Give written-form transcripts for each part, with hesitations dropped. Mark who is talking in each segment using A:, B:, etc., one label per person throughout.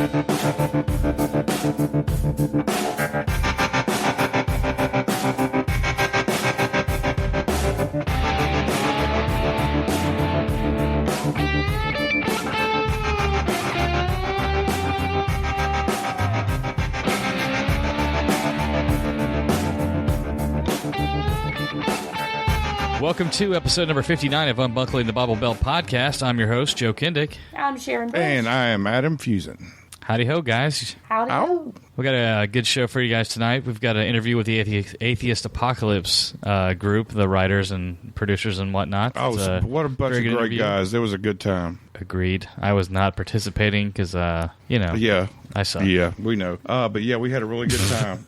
A: Welcome to episode number 59 of Unbuckling the Bible Belt podcast. I'm your host, Joe Kindick.
B: I'm Sharon.
C: And I am Adam Phuzen.
A: Howdy ho, guys.
B: Howdy ho.
A: We got a good show for you guys tonight. We've got an interview with the Atheist Apocalypse group, the writers and producers and whatnot.
C: Oh, what a bunch of great interview. Guys. It was a good time.
A: Agreed. I was not participating because,
C: Yeah.
A: I suck.
C: Yeah, we know. But yeah, we had a really good time.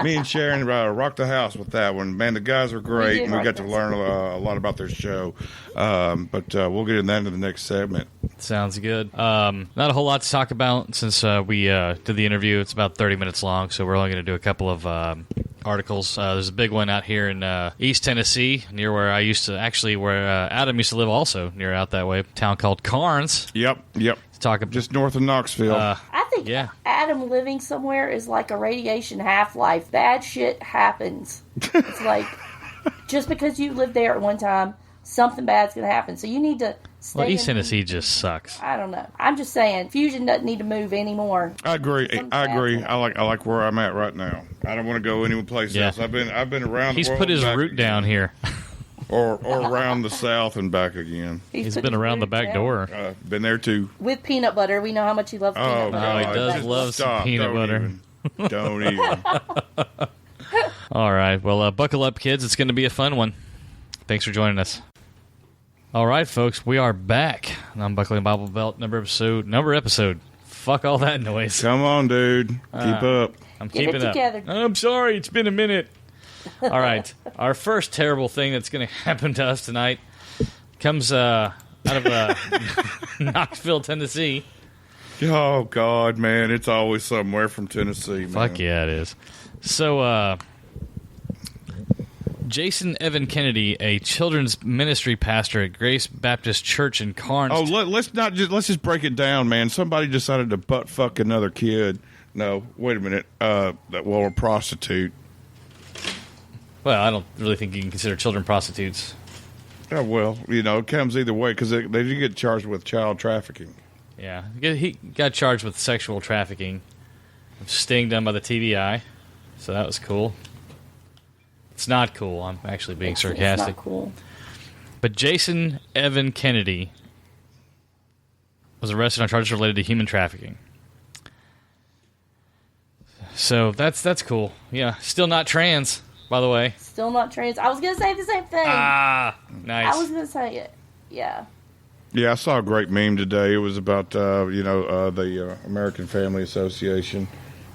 C: Me and Sharon rocked the house with that one. Man, the guys were great, and we got to learn a lot about their show. But we'll get into that in the next segment.
A: Sounds good. Not a whole lot to talk about since we did the interview. It's about 30 minutes long, so we're only going to do a couple of articles. There's a big one out here in East Tennessee, near where I used to, where Adam used to live also, near out that way, a town called Carnes.
C: Yep. Just north of Knoxville.
B: I think Adam living somewhere is like a radiation half-life. Bad shit happens. It's like, just because you lived there at one time, something bad's going to happen. So you need to stay.
A: Well, East Tennessee just sucks.
B: I don't know. I'm just saying, Phuzen doesn't need to move anymore.
C: I agree. I like where I'm at right now. I don't want to go any place else. I've been around the world.
A: He's put his root down here.
C: Or around the south and back again.
A: He's been around the back door.
C: Been there too.
B: With peanut butter. We know how much he loves peanut butter.
A: Oh, he does love some peanut butter.
C: Don't even.
A: All right. Well, buckle up, kids. It's going to be a fun one. Thanks for joining us. All right, folks. We are back. Unbuckling Bible Belt number episode. Fuck all that noise.
C: Come on, dude. Keep up.
A: I'm keeping up.
B: Together.
A: I'm sorry. It's been a minute. All right. Our first terrible thing that's going to happen to us tonight comes out of Knoxville, Tennessee.
C: Oh, God, man. It's always somewhere from Tennessee, man.
A: Fuck yeah, it is. So, Jason Evan Kennedy, a children's ministry pastor at Grace Baptist Church in Carnes.
C: Oh, let's just break it down, man. Somebody decided to butt fuck another kid. No, wait a minute. A prostitute.
A: Well, I don't really think you can consider children prostitutes.
C: Oh, well, it comes either way because they do get charged with child trafficking.
A: Yeah, he got charged with sexual trafficking, sting done by the TBI, so that was cool. It's not cool. I'm actually being sarcastic.
B: It's not cool.
A: But Jason Evan Kennedy was arrested on charges related to human trafficking. So that's cool. Yeah, still not trans. By the way.
B: Still not trans. I was going to say the same thing.
A: Ah, nice.
B: I was going to say it. Yeah.
C: Yeah, I saw a great meme today. It was about, the American Family Association,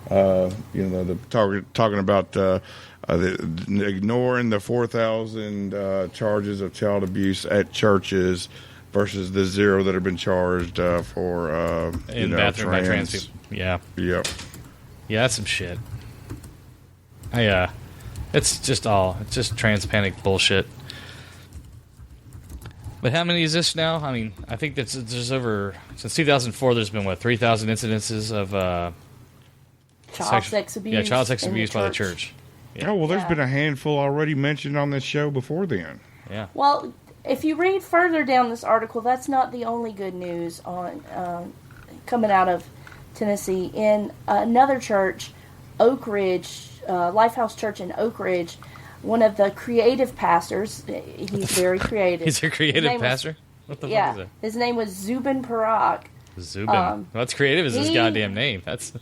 C: talking about ignoring the 4,000 charges of child abuse at churches versus the 0 that have been charged for,
A: bathroom by trans people. Yeah.
C: Yep.
A: Yeah, that's some shit. It's just trans panic bullshit. But how many is this now? I mean, I think there's over, since 2004, there's been, 3,000 incidences of
B: child sex abuse.
A: Yeah, child sex abuse by the church. Yeah.
C: Oh, well, there's been a handful already mentioned on this show before then.
A: Yeah.
B: Well, if you read further down this article, that's not the only good news on coming out of Tennessee. In another church, Oak Ridge, Lifehouse Church in Oak Ridge, one of the creative pastors, he's very creative.
A: He's a creative pastor? What the fuck is that?
B: His name was Zubin Parak.
A: Zubin. What's creative is his goddamn name. That's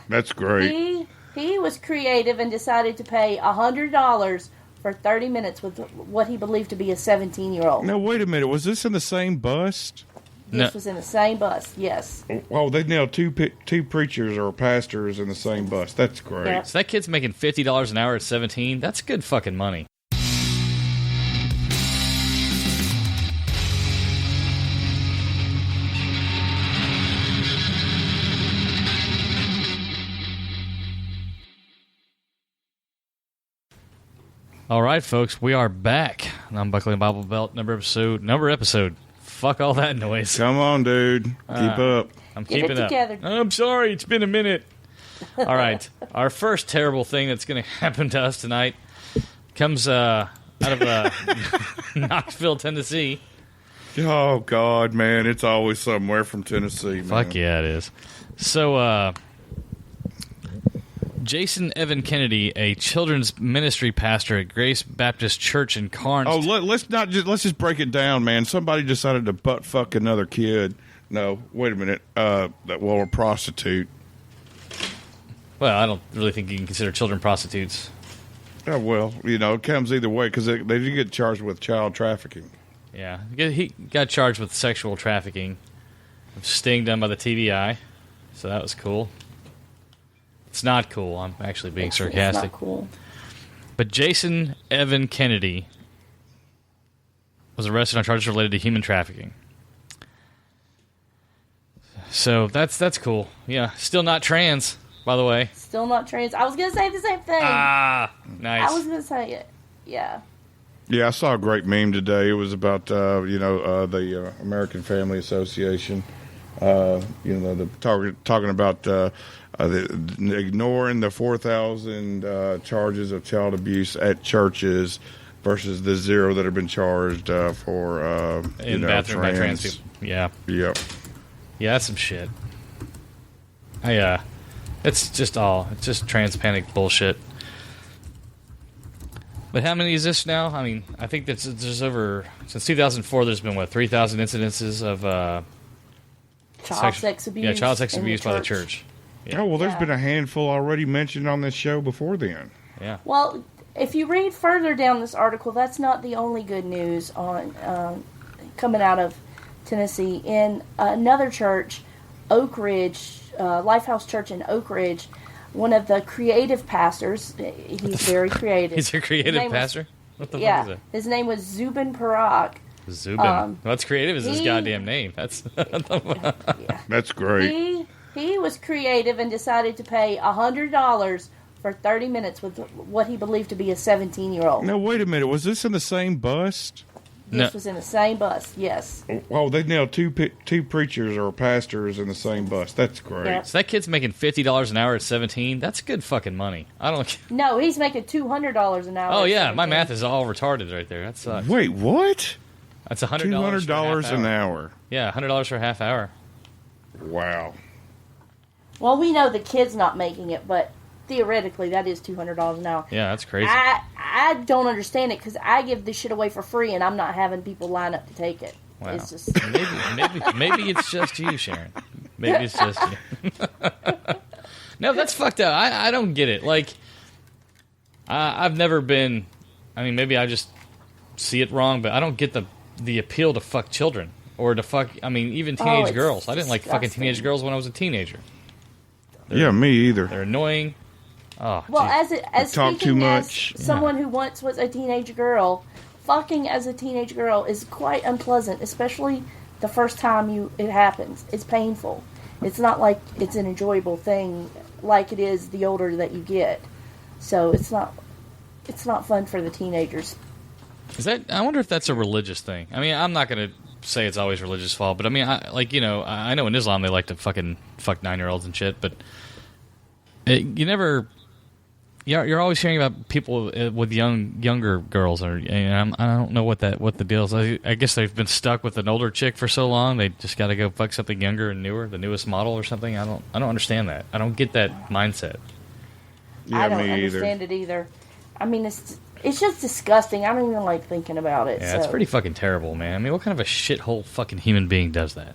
C: That's great.
B: He was creative and decided to pay $100 for 30 minutes with what he believed to be a 17-year-old.
C: Now, wait a minute. Was this in the same bus?
B: This was in the same bus, yes.
C: Oh, they nailed two preachers or pastors in the same bus. That's great.
B: Yep.
A: So that kid's making $50 an hour at 17. That's good fucking money. All right, folks, we are back. Unbuckling Bible Belt number episode fuck all that noise.
C: Come on, dude. Keep up.
A: I'm
B: Get
A: keeping
B: it
A: up.
B: together.
A: I'm sorry, it's been a minute. All right. Our first terrible thing that's going to happen to us tonight comes out of Knoxville, Tennessee.
C: Oh, God, man. It's always somewhere from Tennessee, man.
A: Fuck yeah, it is. So, Jason Evan Kennedy, a children's ministry pastor at Grace Baptist Church in Carnes.
C: Oh, let's just break it down, man. Somebody decided to butt fuck another kid. No, wait a minute. A prostitute.
A: Well, I don't really think you can consider children prostitutes.
C: Oh, well, it comes either way because they do get charged with child trafficking.
A: Yeah, he got charged with sexual trafficking, sting done by the TBI, so that was cool. It's not cool. I'm actually being sarcastic.
B: It's not cool.
A: But Jason Evan Kennedy was arrested on charges related to human trafficking. So that's cool. Yeah, still not trans, by the way.
B: Still not trans. I was going to say the same thing.
A: Ah, nice.
B: I was going to say it. Yeah.
C: Yeah, I saw a great meme today. It was about the American Family Association. Talking about ignoring the 4,000 charges of child abuse at churches versus the 0 that have been charged for
A: in bathroom by trans people. Yeah.
C: Yep.
A: Yeah, that's some shit. It's just trans panic bullshit. But how many is this now? I mean, I think there's over, since 2004, there's been, 3,000 incidences of
B: Child sex abuse.
A: Yeah, child sex abuse by the church. Yeah.
C: Oh, well, there's been a handful already mentioned on this show before then.
A: Yeah.
B: Well, if you read further down this article, that's not the only good news on coming out of Tennessee. In another church, Oak Ridge, Lifehouse Church in Oak Ridge, one of the creative pastors, he's very creative.
A: He's a creative pastor? What the fuck is that?
B: His name was Zubin Parak.
A: Zubin. What's creative is his goddamn name. That's
C: That's great.
B: He was creative and decided to pay $100 for 30 minutes with what he believed to be a 17-year-old.
C: No, wait a minute. Was this in the same bus?
B: This was in the same bus, yes.
C: Oh, they nailed two preachers or pastors in the same bus. That's great.
B: Yep.
A: So that kid's making $50 an hour at 17. That's good fucking money. I don't.
B: No, he's making $200 an hour.
A: Oh yeah, my math is all retarded right there. That sucks.
C: Wait, what?
A: That's $100.
C: $200 an hour.
A: Yeah, $100 for a half hour.
C: Wow.
B: Well, we know the kid's not making it, but theoretically, that is $200 an hour.
A: Yeah, that's crazy.
B: I don't understand it because I give this shit away for free, and I'm not having people line up to take it.
A: Wow.
B: It's just
A: maybe it's just you, Sharon. Maybe it's just you. No, that's fucked up. I don't get it. Like, I've never been. I mean, maybe I just see it wrong, but I don't get the appeal to fuck children or to fuck. I mean, even teenage girls. I didn't like fucking teenage girls when I was a teenager.
C: Me either.
A: They're annoying. Oh,
B: well,
A: geez.
B: as
C: talk too much.
B: As someone who once was a teenage girl, fucking as a teenage girl is quite unpleasant, especially the first time it happens. It's painful. It's not like it's an enjoyable thing like it is the older that you get. So it's not fun for the teenagers.
A: I wonder if that's a religious thing. I mean, I'm not going to say it's always religious fault, but I mean, I know in Islam they like to fucking fuck 9-year-olds and shit, but you're always hearing about people with younger girls, I don't know what the deal is. I guess they've been stuck with an older chick for so long they just got to go fuck something younger and newer, the newest model or something. I don't understand that. I don't get that mindset.
C: Yeah,
B: I don't understand it either. I mean, it's just disgusting. I don't even like thinking about it.
A: Yeah, it's pretty fucking terrible, man. I mean, what kind of a shithole fucking human being does that?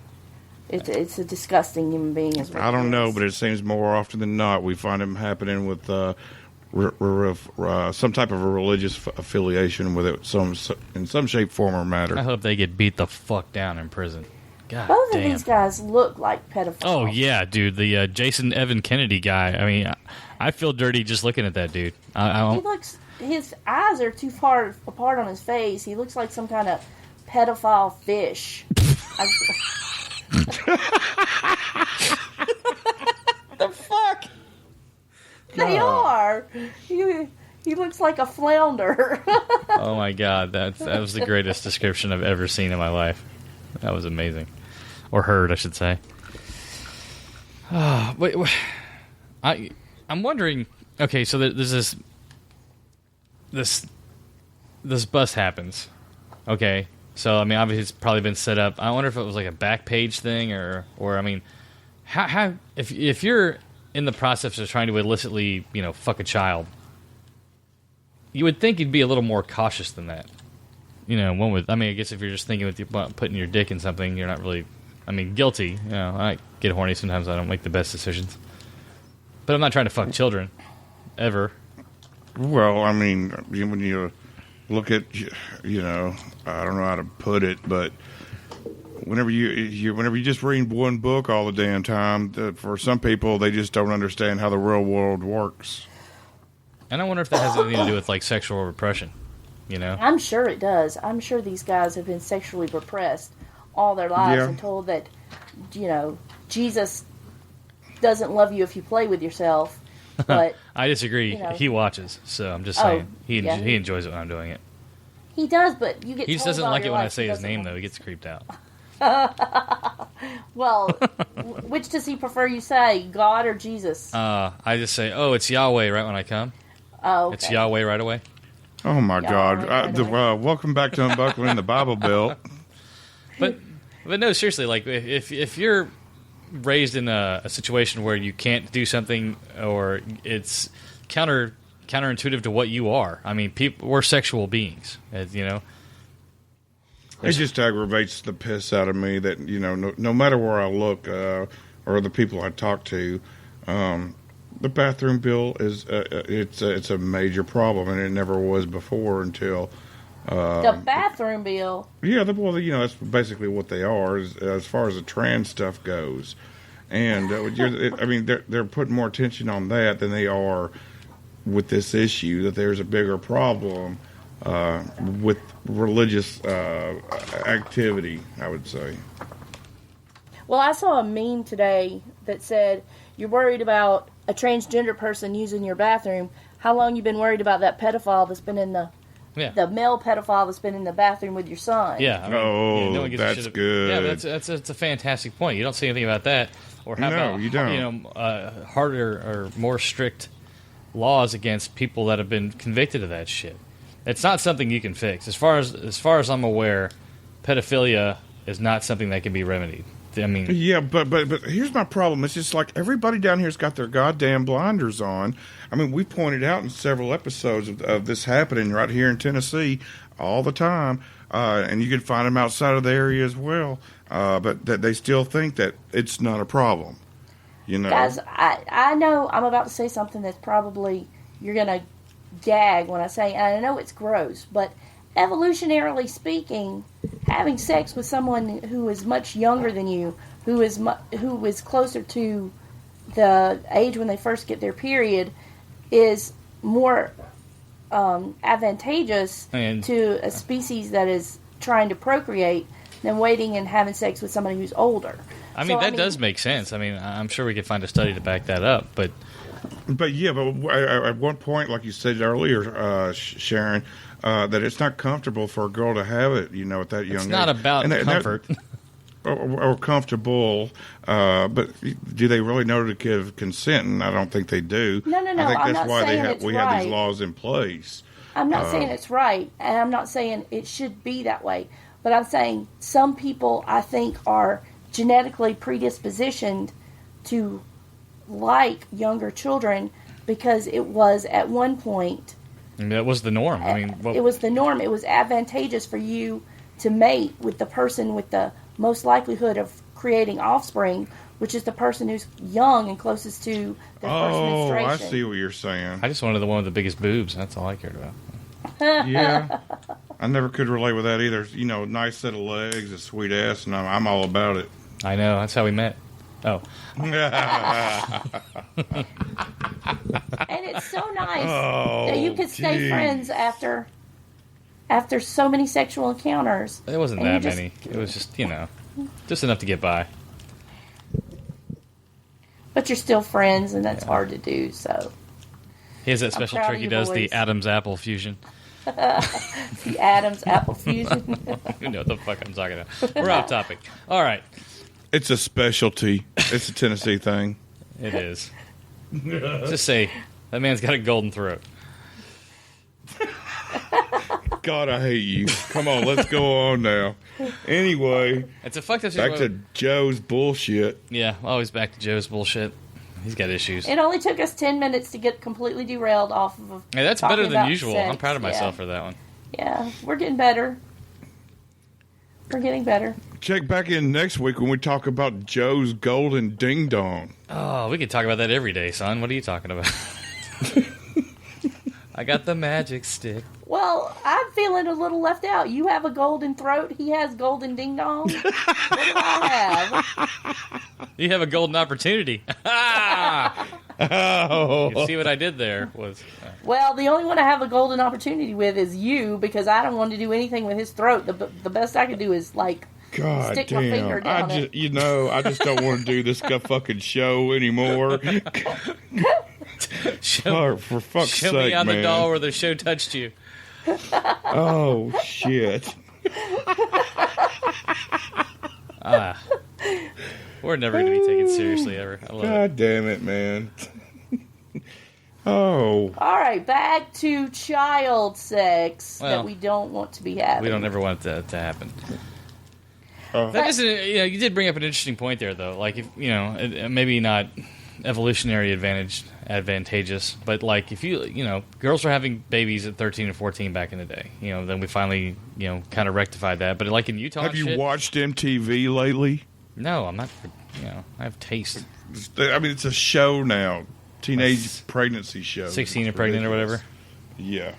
B: It's a disgusting human being.
C: I don't know, but it seems more often than not we find them happening with some type of a religious affiliation with it, in some shape, form, or matter.
A: I hope they get beat the fuck down in prison. God
B: Both
A: damn.
B: of these guys look like pedophiles.
A: Oh yeah, dude, the Jason Evan Kennedy guy. I mean, I feel dirty just looking at that dude.
B: His eyes are too far apart on his face. He looks like some kind of pedophile fish.
A: The fuck?
B: They are. He looks like a flounder.
A: Oh my god, that was the greatest description I've ever seen in my life. That was amazing. Or heard, I should say. Wait, I'm wondering. Okay, so there's this bus happens. Okay, so I mean, obviously it's probably been set up. I wonder if it was like a back page thing, or I mean, how if you're in the process of trying to illicitly, fuck a child, you would think you'd be a little more cautious than that. One would. I mean, I guess if you're just thinking with putting your dick in something, you're not really. I mean, guilty. I get horny sometimes. I don't make the best decisions, but I'm not trying to fuck children, ever.
C: Well, I mean, when you look at, I don't know how to put it, but whenever you just read one book all the damn time, for some people, they just don't understand how the real world works.
A: And I wonder if that has anything to do with, like, sexual repression,
B: I'm sure it does. I'm sure these guys have been sexually repressed all their lives and told that, Jesus doesn't love you if you play with yourself. But
A: I disagree. He watches, so I'm just saying he enjoys it when I'm doing it.
B: He does, but you get.
A: He just
B: told
A: doesn't
B: all
A: like
B: your
A: it when I
B: life
A: say his name, though. He gets creeped out.
B: Well, which does he prefer you say, God or Jesus?
A: I just say, it's Yahweh right when I come.
B: Oh, okay.
A: It's Yahweh right away.
C: Oh my God! Welcome back to Unbuckling the Bible Belt.
A: But no, seriously, like if you're raised in a situation where you can't do something or it's counterintuitive to what you are. I mean, we're sexual beings, It
C: just aggravates the piss out of me that, no matter where I look or the people I talk to, the bathroom bill is it's a major problem, and it never was before until...
B: the bathroom bill.
C: Yeah, that's basically what they are as far as the trans stuff goes, and I mean they're putting more attention on that than they are with this issue. That there's a bigger problem with religious activity, I would say.
B: Well, I saw a meme today that said, "You're worried about a transgender person using your bathroom. How long you been worried about that pedophile that's been in the male pedophile that's been in the bathroom with your son?"
A: Yeah. I mean, no one gives
C: that's
A: a shit
C: good.
A: Yeah, that's a fantastic point. You don't see anything about that. Or how about
C: you don't.
A: Harder or more strict laws against people that have been convicted of that shit. It's not something you can fix. As far as I'm aware, pedophilia is not something that can be remedied. I mean,
C: yeah, but here's my problem. It's just like everybody down here's got their goddamn blinders on. I mean, we pointed out in several episodes of this happening right here in Tennessee all the time, and you can find them outside of the area as well. But that they still think that it's not a problem.
B: Guys, I know I'm about to say something that's probably you're gonna gag when I say, and I know it's gross, but evolutionarily speaking, having sex with someone who is much younger than you, who is closer to the age when they first get their period, is more advantageous to a species that is trying to procreate than waiting and having sex with somebody who's older.
A: I mean, that does make sense. I mean, I'm sure we could find a study to back that up, but at one point, like you said earlier, Sharon, that it's not comfortable for a girl to have it, at that young age. It's not about comfort.
C: Or comfortable, but do they really know to give consent? And I don't think they do.
B: No.
C: I think that's why we have these laws in place.
B: I'm not saying it's right, and I'm not saying it should be that way. But I'm saying some people, I think, are genetically predispositioned to like younger children because it was at one point.
A: And that was the norm. I mean,
B: it was the norm. It was advantageous for you to mate with the person with the most likelihood of creating offspring, which is the person who's young and closest to their first menstruation.
C: I see what you're saying.
A: I just wanted the one with the biggest boobs. That's all I cared about.
C: Yeah. I never could relate with that either. Nice set of legs, a sweet ass, and I'm all about it.
A: I know. That's how we met. Oh.
B: And it's so nice that you could stay friends after so many sexual encounters.
A: It wasn't that many. It was just, just enough to get by.
B: But you're still friends, and that's hard to do, so.
A: He has that special trick he does, the Adam's apple fusion.
B: The Adam's Apple Phuzen.
A: You know what the fuck I'm talking about. We're off topic. All right.
C: It's a specialty. It's a Tennessee thing.
A: It is. Just say, that man's got a golden throat.
C: God, I hate you. Come on, let's go on now. Anyway,
A: it's a fucked up
C: back to Joe's bullshit.
A: Yeah, always back to Joe's bullshit. He's got issues.
B: It only took us 10 minutes to get completely derailed off of.
A: Hey, that's better than usual.
B: Sex.
A: I'm proud of myself for that one.
B: Yeah, we're getting better. We're getting better.
C: Check back in next week when we talk about Joe's golden ding dong.
A: Oh, we could talk about that every day, son. What are you talking about? I got the magic stick.
B: Well, I'm feeling a little left out. You have a golden throat. He has golden ding dong. What do I have?
A: You have a golden opportunity.
C: Oh.
A: You see what I did there was...
B: Well, the only one I have a golden opportunity with is you, because I don't want to do anything with his throat. The best I can do is, like,
C: God
B: stick
C: damn.
B: my finger down it.
C: I just don't want to do this fucking show anymore. For fuck's
A: show
C: sake,
A: me on
C: man.
A: the doll where the show touched you.
C: Oh, shit.
A: We're never going to be taken seriously ever. I love
C: God damn it, man. Oh.
B: All right, back to child sex
A: Well,
B: that we don't want to be having.
A: We don't ever want that to happen.
C: Oh.
A: That isn't, you did bring up an interesting point there, though. Like, if maybe not evolutionary advantageous, but like if girls were having babies at 13 and 14 back in the day, then we finally, kind of rectified that. But like in Utah,
C: have you watched MTV lately?
A: No, I'm not. I have taste.
C: I mean, it's a show now, teenage pregnancy show.
A: 16 and pregnant or whatever.
C: Yeah.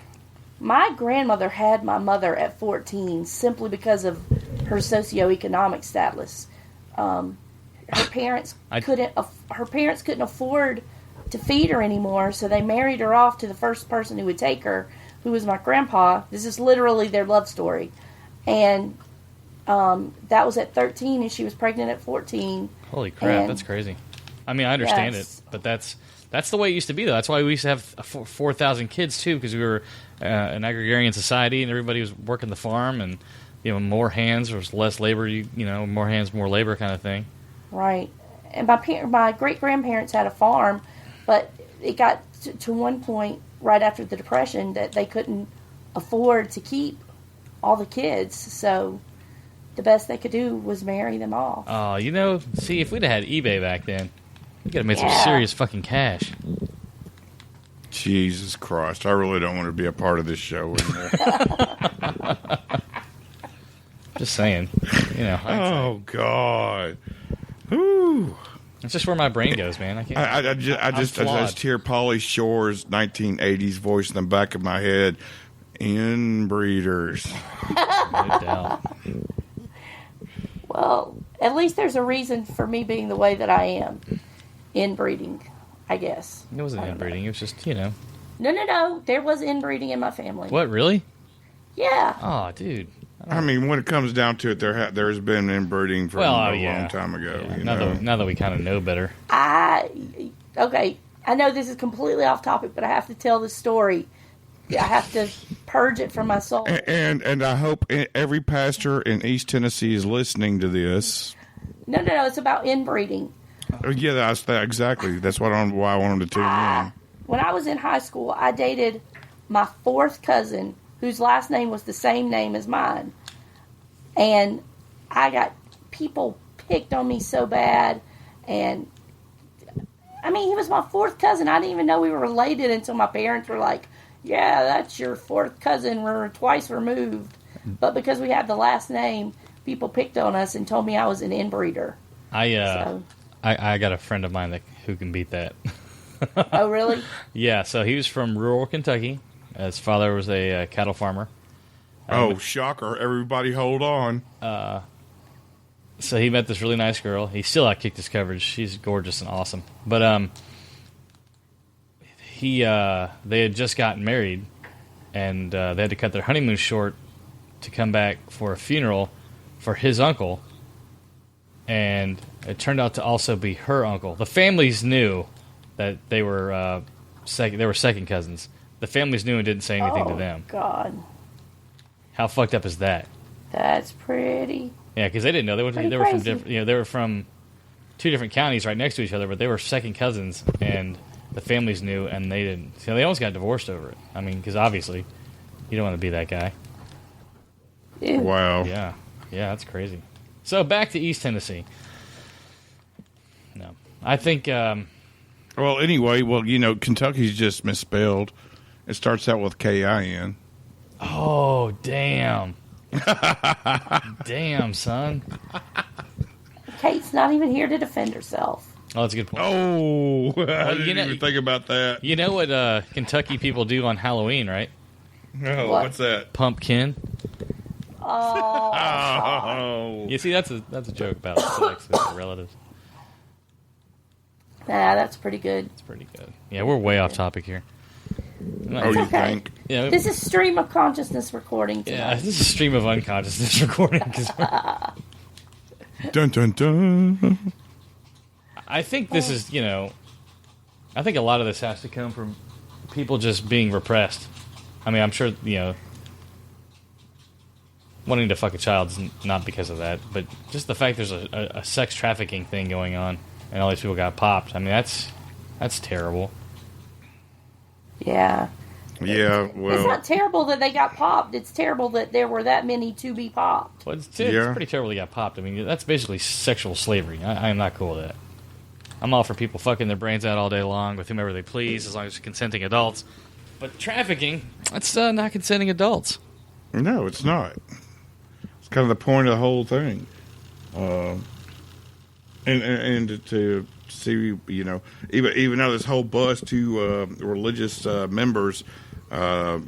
B: My grandmother had my mother at 14 simply because of her socioeconomic status. Her parents couldn't afford to feed her anymore, so they married her off to the first person who would take her, who was my grandpa. This is literally their love story, and that was at 13, and she was pregnant at 14.
A: Holy crap, that's crazy. I mean, I understand it, but that's the way it used to be, though. That's why we used to have 4,000 kids too, because we were an agrarian society, and everybody was working the farm, and more hands, there was less labor. More hands, more labor, kind of thing.
B: Right. And my great-grandparents had a farm, but it got to one point right after the Depression that they couldn't afford to keep all the kids, so the best they could do was marry them off.
A: Oh, see, if we'd have had eBay back then, we could have made some serious fucking cash.
C: Jesus Christ, I really don't want to be a part of this show anymore.
A: Just saying.
C: Oh, God. Whew.
A: That's just where my brain goes, man. I can't.
C: I just hear Pauly Shore's 1980s voice in the back of my head. Inbreeders.
A: No doubt.
B: Well, at least there's a reason for me being the way that I am. Inbreeding, I guess.
A: It wasn't inbreeding. It was just,
B: No. There was inbreeding in my family.
A: What, really?
B: Yeah.
A: Oh, dude.
C: I mean, when it comes down to it, there's been inbreeding from a long time ago.
A: Yeah. Now that we kind of know better.
B: Okay, I know this is completely off topic, but I have to tell this story. I have to purge it from my soul.
C: And I hope every pastor in East Tennessee is listening to this.
B: No, it's about inbreeding.
C: Yeah, that's exactly. That's why I wanted to tune in.
B: When I was in high school, I dated my fourth cousin, whose last name was the same name as mine. And I got people picked on me so bad. And, I mean, he was my fourth cousin. I didn't even know we were related until my parents were like, yeah, that's your fourth cousin. We're twice removed. But because we had the last name, people picked on us and told me I was an inbreeder.
A: I got a friend of mine who can beat that.
B: Oh, really?
A: Yeah, so he was from rural Kentucky. His father was a cattle farmer.
C: Shocker. Everybody hold on.
A: So he met this really nice girl. He still outkicked his coverage. She's gorgeous and awesome. But they had just gotten married, and they had to cut their honeymoon short to come back for a funeral for his uncle. And it turned out to also be her uncle. The families knew that they were second cousins, The families knew and didn't say anything to them.
B: God.
A: How fucked up is that?
B: That's pretty.
A: Yeah, because they didn't know. They were from different. They were from 2 different counties right next to each other, but they were second cousins, and the families knew, and they didn't. So they almost got divorced over it. I mean, because obviously, you don't want to be that guy.
B: Ew.
C: Wow.
A: Yeah, that's crazy. So back to East Tennessee. No, I think.
C: Well, anyway, Kentucky's just misspelled. It starts out with K-I-N.
A: Oh, damn. Damn, son.
B: Kate's not even here to defend herself.
A: Oh, that's a good point.
C: Oh, I didn't even think about that.
A: You know what Kentucky people do on Halloween, right?
C: Oh, what's that?
A: Pumpkin.
B: Oh.
A: You see, that's a joke about sex with relatives.
B: Nah, that's pretty good.
A: It's pretty good. Yeah, we're way off topic here.
C: Oh, you think?
A: Yeah,
B: this is stream of consciousness recording tonight.
A: Yeah, this is stream of unconsciousness recording.
C: Dun, dun, dun.
A: I think this is, I think a lot of this has to come from people just being repressed. I mean, I'm sure, wanting to fuck a child is not because of that, but just the fact there's a sex trafficking thing going on and all these people got popped. I mean, that's terrible.
B: Yeah.
C: Yeah, well.
B: It's not terrible that they got popped. It's terrible that there were that many to be popped.
A: Well, it's pretty terrible they got popped. I mean, that's basically sexual slavery. I am not cool with that. I'm all for people fucking their brains out all day long with whomever they please, as long as they're consenting adults. But trafficking, that's not consenting adults.
C: No, it's not. It's kind of the point of the whole thing. And to see, even though this whole bust to religious members,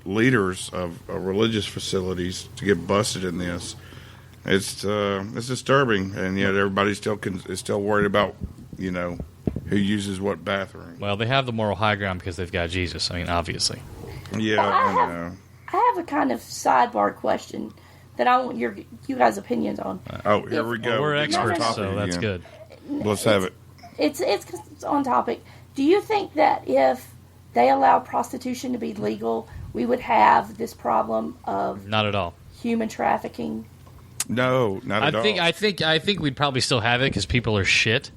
C: leaders of religious facilities to get busted in this, it's disturbing, and yet everybody is still worried about who uses what bathroom.
A: Well, they have the moral high ground because they've got Jesus. I mean, obviously.
C: Yeah,
B: Well,
C: I know.
B: I have a kind of sidebar question that I want you guys' opinions on.
C: Oh, here we go.
A: Well, we're experts,
C: Topic
A: so that's
C: again.
A: good.
C: Let's have it.
B: It's on topic. Do you think that if they allow prostitution to be legal, we would have this problem of
A: Not at all.
B: human trafficking?
C: No, not at all.
A: I think we'd probably still have it because people are shit.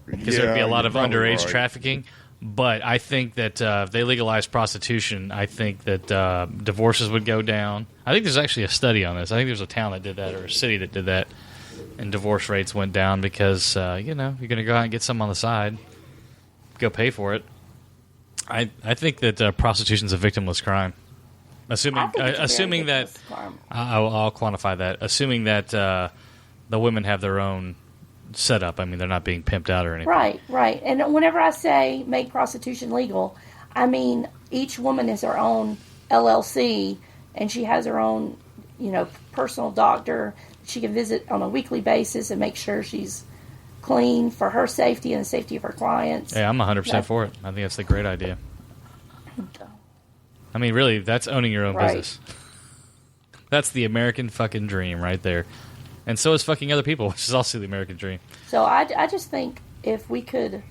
A: Because there'd be a lot of underage trafficking. But I think that if they legalize prostitution, I think that divorces would go down. I think there's actually a study on this. I think there's a town that did that or a city that did that, and divorce rates went down because, you're going to go out and get some on the side, go pay for it. I think that prostitution's a victimless crime. Assuming that I'll quantify that. Assuming that the women have their own setup. I mean, they're not being pimped out or anything.
B: Right. And whenever I say make prostitution legal, I mean each woman is her own LLC, and she has her own, personal doctor she can visit on a weekly basis and make sure she's clean for her safety and the safety of her clients.
A: Yeah, I'm 100% for it. I think that's a great idea. I mean, really, that's owning your own business. That's the American fucking dream right there. And so is fucking other people, which is also the American dream.
B: So I just think if we could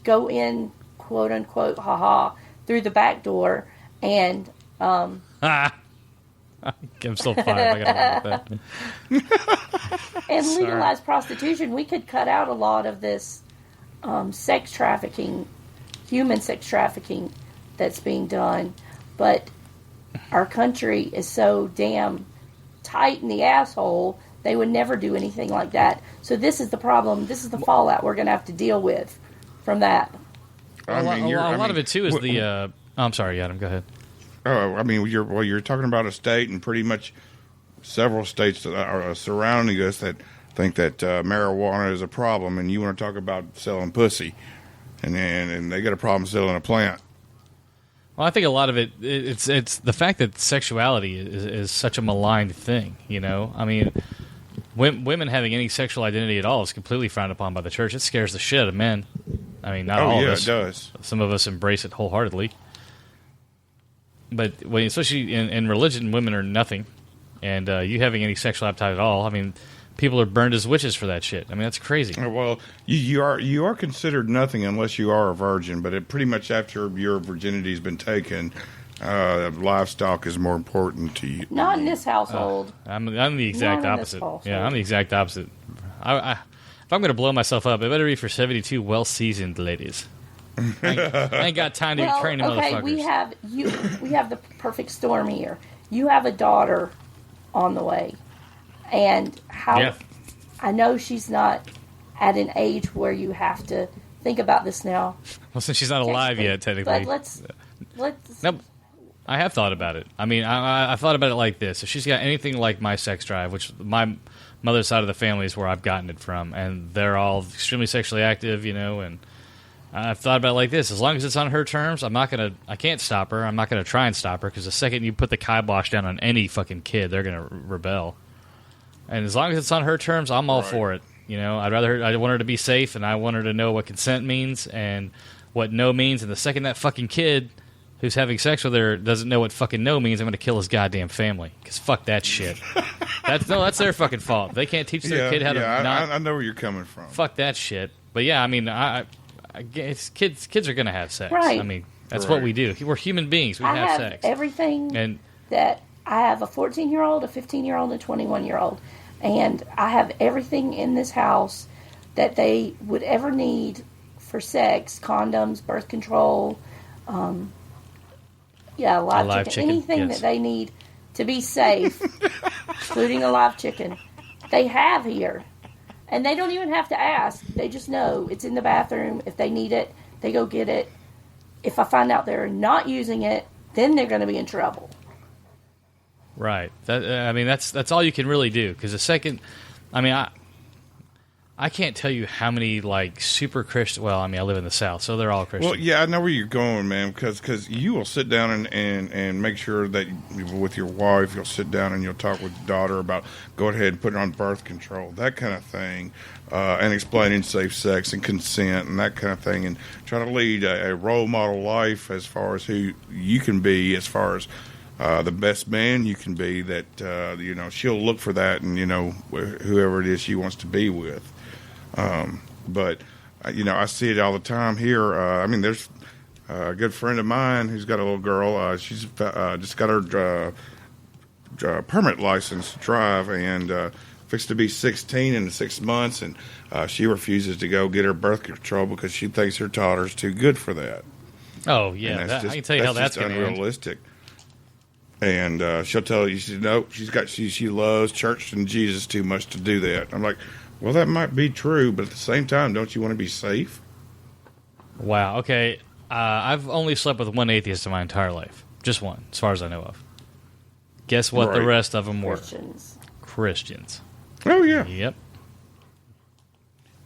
B: go in, quote unquote, through the back door and
A: I'm still fine. I gotta with that.
B: and legalize prostitution, we could cut out a lot of this sex trafficking, human sex trafficking that's being done. But our country is so damn tight in the asshole, they would never do anything like that. So this is the problem. This is the fallout we're going to have to deal with from that.
A: A lot of it too is the. I'm sorry, Adam. Go ahead.
C: Oh, I mean, you're talking about a state, and pretty much several states that are surrounding us that think that marijuana is a problem, and you want to talk about selling pussy, and they got a problem selling a plant.
A: Well, I think a lot of it's the fact that sexuality is such a maligned thing. I mean, women having any sexual identity at all is completely frowned upon by the church. It scares the shit out of men. I mean, not all of us.
C: It does.
A: Some of us embrace it wholeheartedly. But especially in religion, women are nothing. And you having any sexual appetite at all, I mean, people are burned as witches for that shit. I mean, that's crazy.
C: Well, you are considered nothing unless you are a virgin, but it pretty much after your virginity's been taken, livestock is more important to you.
B: Not in this household.
A: I'm the exact
B: Not in this
A: opposite.
B: household.
A: Yeah, I'm the exact opposite. If I'm going to blow myself up, it better be for 72 well-seasoned ladies. I ain't got time to train them motherfuckers.
B: We have the perfect storm here. You have a daughter on the way, and I know she's not at an age where you have to think about this now.
A: Well, since she's not alive yet, technically.
B: But let's.
A: Nope. I have thought about it. I mean, I thought about it like this: if she's got anything like my sex drive, which my mother's side of the family is where I've gotten it from, and they're all extremely sexually active, and I've thought about it like this: as long as it's on her terms, I can't stop her. I'm not gonna try and stop her, because the second you put the kibosh down on any fucking kid, they're gonna rebel. And as long as it's on her terms, I'm all for it. I want her to be safe, and I want her to know what consent means and what no means. And the second that fucking kid who's having sex with her doesn't know what fucking no means, I'm going to kill his goddamn family. Because fuck that shit. That's their fucking fault. They can't teach their kid how to not...
C: I know where you're coming from.
A: Fuck that shit. But yeah, I mean, I guess kids are going to have sex.
B: Right.
A: I mean, that's what we do. We're human beings. We have sex.
B: Everything that... I have a 14-year-old, a 15-year-old, and a 21-year-old. And I have everything in this house that they would ever need for sex. Condoms, birth control... live chicken. Anything that they need to be safe, including a live chicken, they have here. And they don't even have to ask. They just know it's in the bathroom. If they need it, they go get it. If I find out they're not using it, then they're going to be in trouble.
A: Right. That's all you can really do. Because the second... I mean, I can't tell you how many, super Christian... Well, I mean, I live in the South, so they're all Christian.
C: Well, yeah, I know where you're going, man, because you will sit down and make sure that with your wife, you'll sit down and you'll talk with your daughter about go ahead and put her on birth control, that kind of thing, and explaining safe sex and consent and that kind of thing, and try to lead a role model life as far as who you can be, as far as the best man you can be, that, she'll look for that and, whoever it is she wants to be with. But I see it all the time here. There's a good friend of mine who's got a little girl. She's just got her permit license to drive, and fixed to be 16 in 6 months, and she refuses to go get her birth control because she thinks her daughter's too good for that.
A: Oh yeah, I can tell you how that's going to end.
C: Unrealistic. And she'll tell you, she loves church and Jesus too much to do that. I'm like, well, that might be true, but at the same time, don't you want to be safe?
A: Wow. Okay. I've only slept with one atheist in my entire life. Just one, as far as I know of. Guess what the rest of them were? Christians.
C: Oh, yeah.
A: Yep.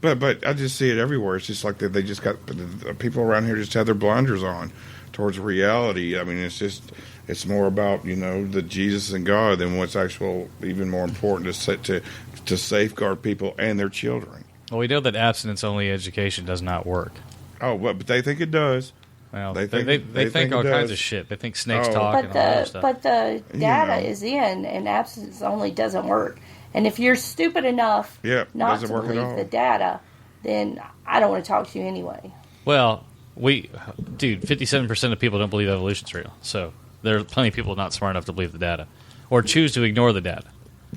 C: But I just see it everywhere. It's just like they just got... The people around here just have their blinders on towards reality. I mean, it's more about, the Jesus and God than what's even more important to safeguard people and their children.
A: Well, we know that abstinence-only education does not work.
C: Oh, but they think it does.
A: Well, they think all kinds of shit. They think snakes talk and all that stuff.
B: But the data is in, and abstinence-only doesn't work. And if you're stupid enough not to believe the data, then I don't want to talk to you anyway.
A: Well, 57% of people don't believe evolution's real. So there are plenty of people not smart enough to believe the data or choose to ignore the data.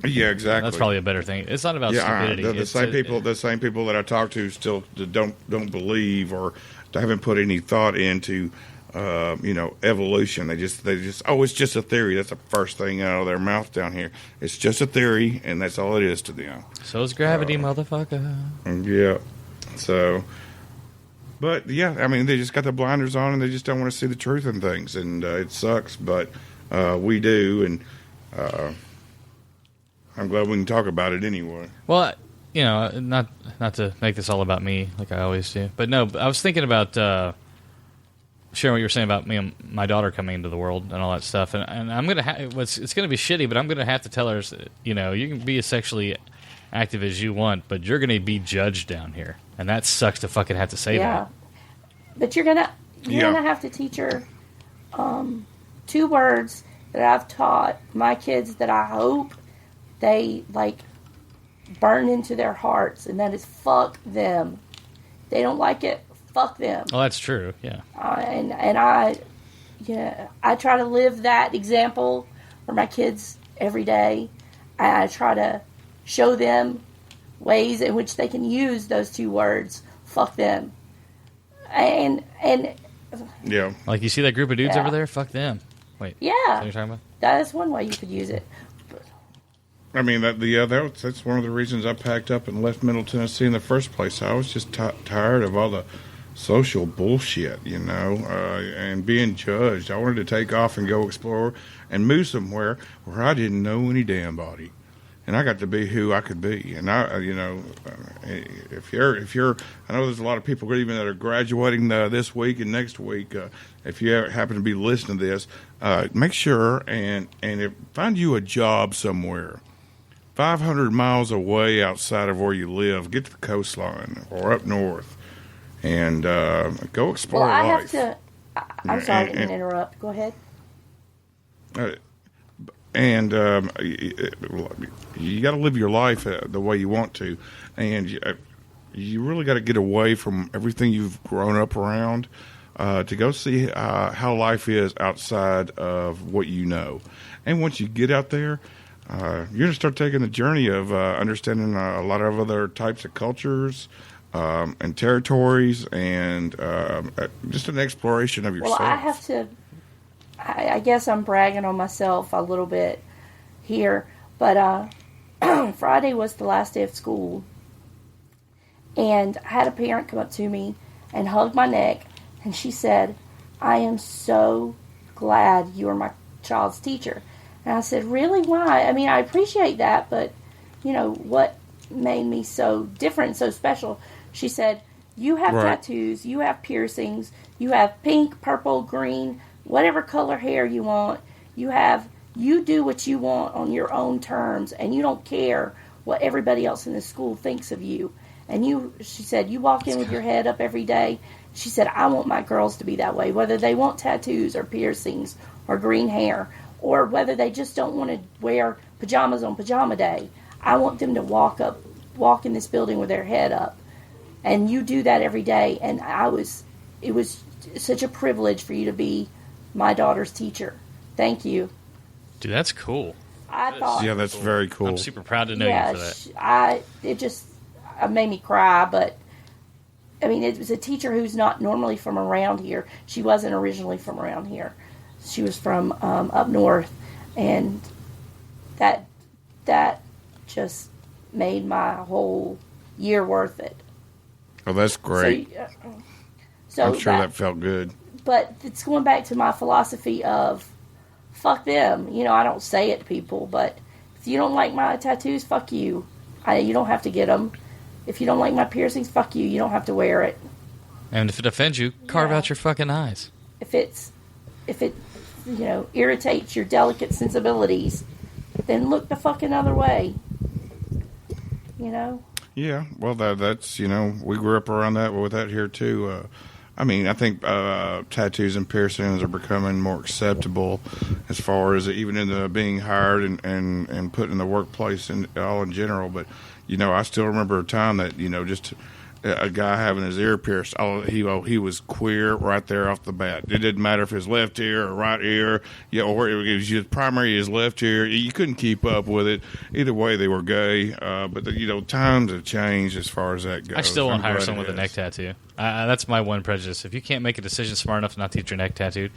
C: Yeah, exactly.
A: That's probably a better thing. It's not about stupidity.
C: The same people that I talk to still don't believe or haven't put any thought into evolution. They just it's just a theory. That's the first thing out of their mouth down here. It's just a theory, and that's all it is to them.
A: So is gravity, motherfucker.
C: Yeah. So, but yeah, they just got the blinders on, and they just don't want to see the truth in things, and it sucks, but we do, and I'm glad we can talk about it anyway.
A: Well, not to make this all about me like I always do, but no, I was thinking about sharing what you were saying about me and my daughter coming into the world and all that stuff, and I'm gonna it's gonna be shitty, but I'm gonna have to tell her, you can be as sexually active as you want, but you're gonna be judged down here, and that sucks to fucking have to say that.
B: But you're gonna have to teach her 2 words that I've taught my kids that I hope they burned into their hearts, and that is fuck them. They don't like it, fuck them.
A: Well, that's true, yeah.
B: And I try to live that example for my kids every day. I try to show them ways in which they can use those two words, fuck them. And
C: yeah.
A: Like, you see that group of dudes over there? Fuck them. Wait.
B: Yeah.
A: Is that what you're talking about?
B: That is one way you could use it.
C: I mean, that's one of the reasons I packed up and left Middle Tennessee in the first place. I was just tired of all the social bullshit, and being judged. I wanted to take off and go explore and move somewhere where I didn't know any damn body. And I got to be who I could be. And if you're, I know there's a lot of people even that are graduating this week and next week. If you happen to be listening to this, make sure and find you a job somewhere, 500 miles away outside of where you live. Get to the coastline or up north, and go explore
B: life.
C: I
B: have to. I'm sorry, I didn't interrupt. Go ahead.
C: And you got to live your life the way you want to, and you really got to get away from everything you've grown up around to go see how life is outside of what you know. And once you get out there, you're going to start taking the journey of understanding a lot of other types of cultures and territories, and just an exploration of yourself.
B: Well, I have to. I guess I'm bragging on myself a little bit here, but Friday was the last day of school, and I had a parent come up to me and hug my neck, and she said, "I am so glad you are my child's teacher." And I said, "Really? Why? I mean, I appreciate that, but, what made me so different, so special?" She said, "You have tattoos, you have piercings, you have pink, purple, green, whatever color hair you want. You do what you want on your own terms, and you don't care what everybody else in the school thinks of you. And she said, you walk in with your head up every day." She said, "I want my girls to be that way, whether they want tattoos or piercings or green hair, or whether they just don't want to wear pajamas on pajama day. I want them to walk in this building with their head up. And you do that every day." And it was such a privilege for you to be my daughter's teacher. Thank you.
A: Dude, that's cool.
B: I thought.
C: Yeah, that's very cool.
A: I'm super proud to know you for
B: that. It just made me cry, but I mean, it was a teacher who's not normally from around here. She wasn't originally from around here. She was from up north, and that just made my whole year worth it.
C: Oh, that's great.
B: So
C: I'm sure that felt good.
B: But it's going back to my philosophy of fuck them. I don't say it to people, but if you don't like my tattoos, fuck you. You don't have to get them. If you don't like my piercings, fuck you. You don't have to wear it.
A: And if it offends you, carve out your fucking eyes.
B: If it irritates your delicate sensibilities, then look the fucking other way.
C: Yeah, well, that's we grew up around that with that here too. I think tattoos and piercings are becoming more acceptable as far as even in the being hired and put in the workplace and all in general. But, I still remember a time that, just a guy having his ear pierced, he was queer right there off the bat. It didn't matter if his left ear or right ear, or it was his primary his left ear. You couldn't keep up with it. Either way, they were gay. But times have changed as far as that goes.
A: I still won't hire someone with a neck tattoo. That's my one prejudice. If you can't make a decision smart enough not to get your neck tattooed.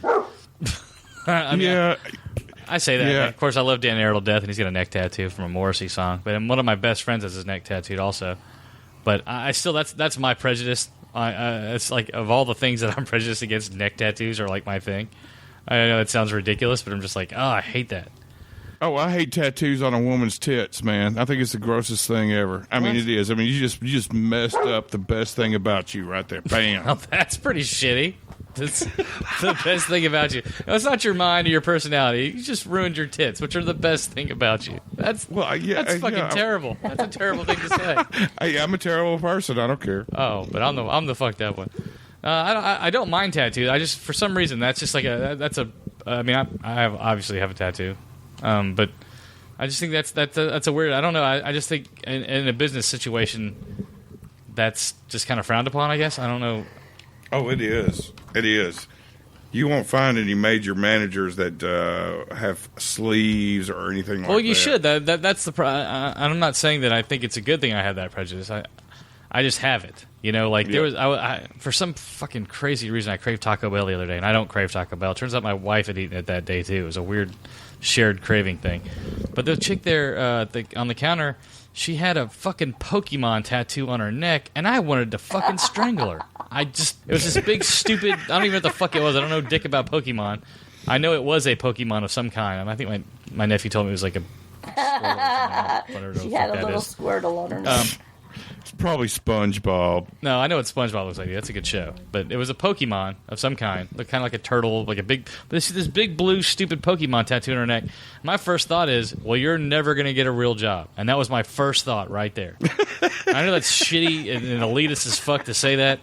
A: I say that. Yeah. Of course, I love Dan Arnold to death, and he's got a neck tattoo from a Morrissey song. But one of my best friends has his neck tattooed also. But I still, that's my prejudice. It's like, of all the things that I'm prejudiced against, neck tattoos are like my thing. I know it sounds ridiculous, but I'm just like, I hate that.
C: Oh, I hate tattoos on a woman's tits, man. I think it's the grossest thing ever. I mean, it is. I mean, you just messed up the best thing about you right there. Bam.
A: Well, that's pretty shitty. That's the best thing about you. No, it's not your mind or your personality. You just ruined your tits, which are the best thing about you. That's fucking terrible. That's a terrible thing to say.
C: I'm a terrible person. I don't care.
A: Oh, but I'm the fucked up one. I don't mind tattoos. I just, for some reason, that's just like I obviously have a tattoo, but I just think that's a weird. I don't know. I just think in a business situation, that's just kind of frowned upon. I guess I don't know.
C: Oh, it is. It is. You won't find any major managers that have sleeves or anything like that.
A: Well, you should. That's the. I'm not saying that I think it's a good thing I have that prejudice. I just have it. You know, like there was I for some fucking crazy reason I craved Taco Bell the other day, and I don't crave Taco Bell. Turns out my wife had eaten it that day too. It was a weird shared craving thing. But the chick there on the counter, she had a fucking Pokemon tattoo on her neck, and I wanted to fucking strangle her. It was this big stupid. I don't even know what the fuck it was. I don't know dick about Pokemon. I know it was a Pokemon of some kind. I think my nephew told me it was like a Squirtle or something.
B: She had a little Squirtle on her neck.
C: It's probably SpongeBob.
A: No, I know what SpongeBob looks like. That's a good show. But it was a Pokemon of some kind. Looked kind of like a turtle, like a big... This big blue stupid Pokemon tattoo on her neck. My first thought is, well, you're never going to get a real job. And that was my first thought right there. I know that's shitty and elitist as fuck to say that.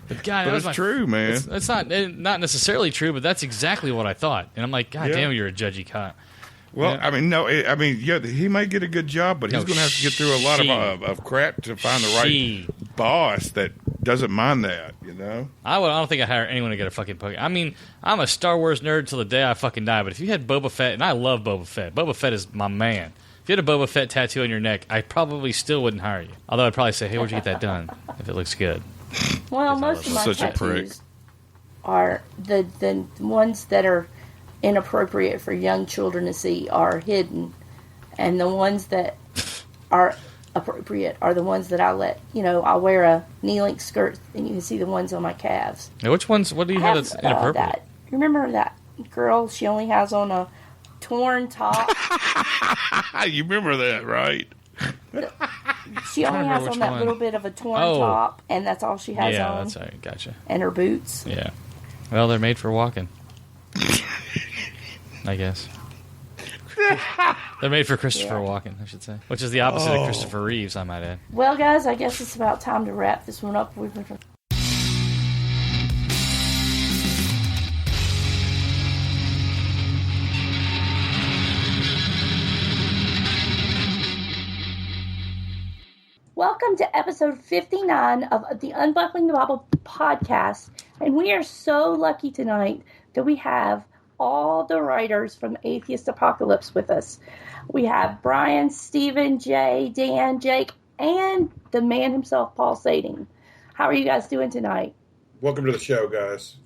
A: But God,
C: But it's true, man.
A: It's not necessarily true, but that's exactly what I thought. And I'm like, God damn, you're a judgy cunt.
C: Well, I mean, he might get a good job, but he's going to have to get through a lot of crap to find the right boss that doesn't mind that, you know?
A: I don't think I'd hire anyone to get a fucking Pokemon. I mean, I'm a Star Wars nerd till the day I fucking die, but if you had Boba Fett, and I love Boba Fett. Boba Fett is my man. If you had a Boba Fett tattoo on your neck, I probably still wouldn't hire you. Although I'd probably say, hey, where'd you get that done? If it looks good.
B: Well, most of my tattoos are the ones that are inappropriate for young children to see are hidden, and the ones that are appropriate are the ones that I'll wear a knee-length skirt and you can see the ones on my calves.
A: Now, which ones? What do you have that's inappropriate?
B: Remember that girl? She only has on a torn top.
C: You remember that, right?
B: She only has on that little bit of a torn top, and that's all she has on.
A: Yeah, that's right. Gotcha.
B: And her boots.
A: Yeah. Well, they're made for walking. I guess. They're made for Christopher Walken, I should say. Which is the opposite of Christopher Reeves, I might add.
B: Well, guys, I guess it's about time to wrap this one up. Welcome to episode 59 of the Unbuckling the Bible podcast. And we are so lucky tonight that we have all the writers from Atheist Apocalypse with us. We have Brian, Stephen, Jay, Dan, Jake, and the man himself, Paul Sading. How are you guys doing tonight?
C: Welcome to the show, guys.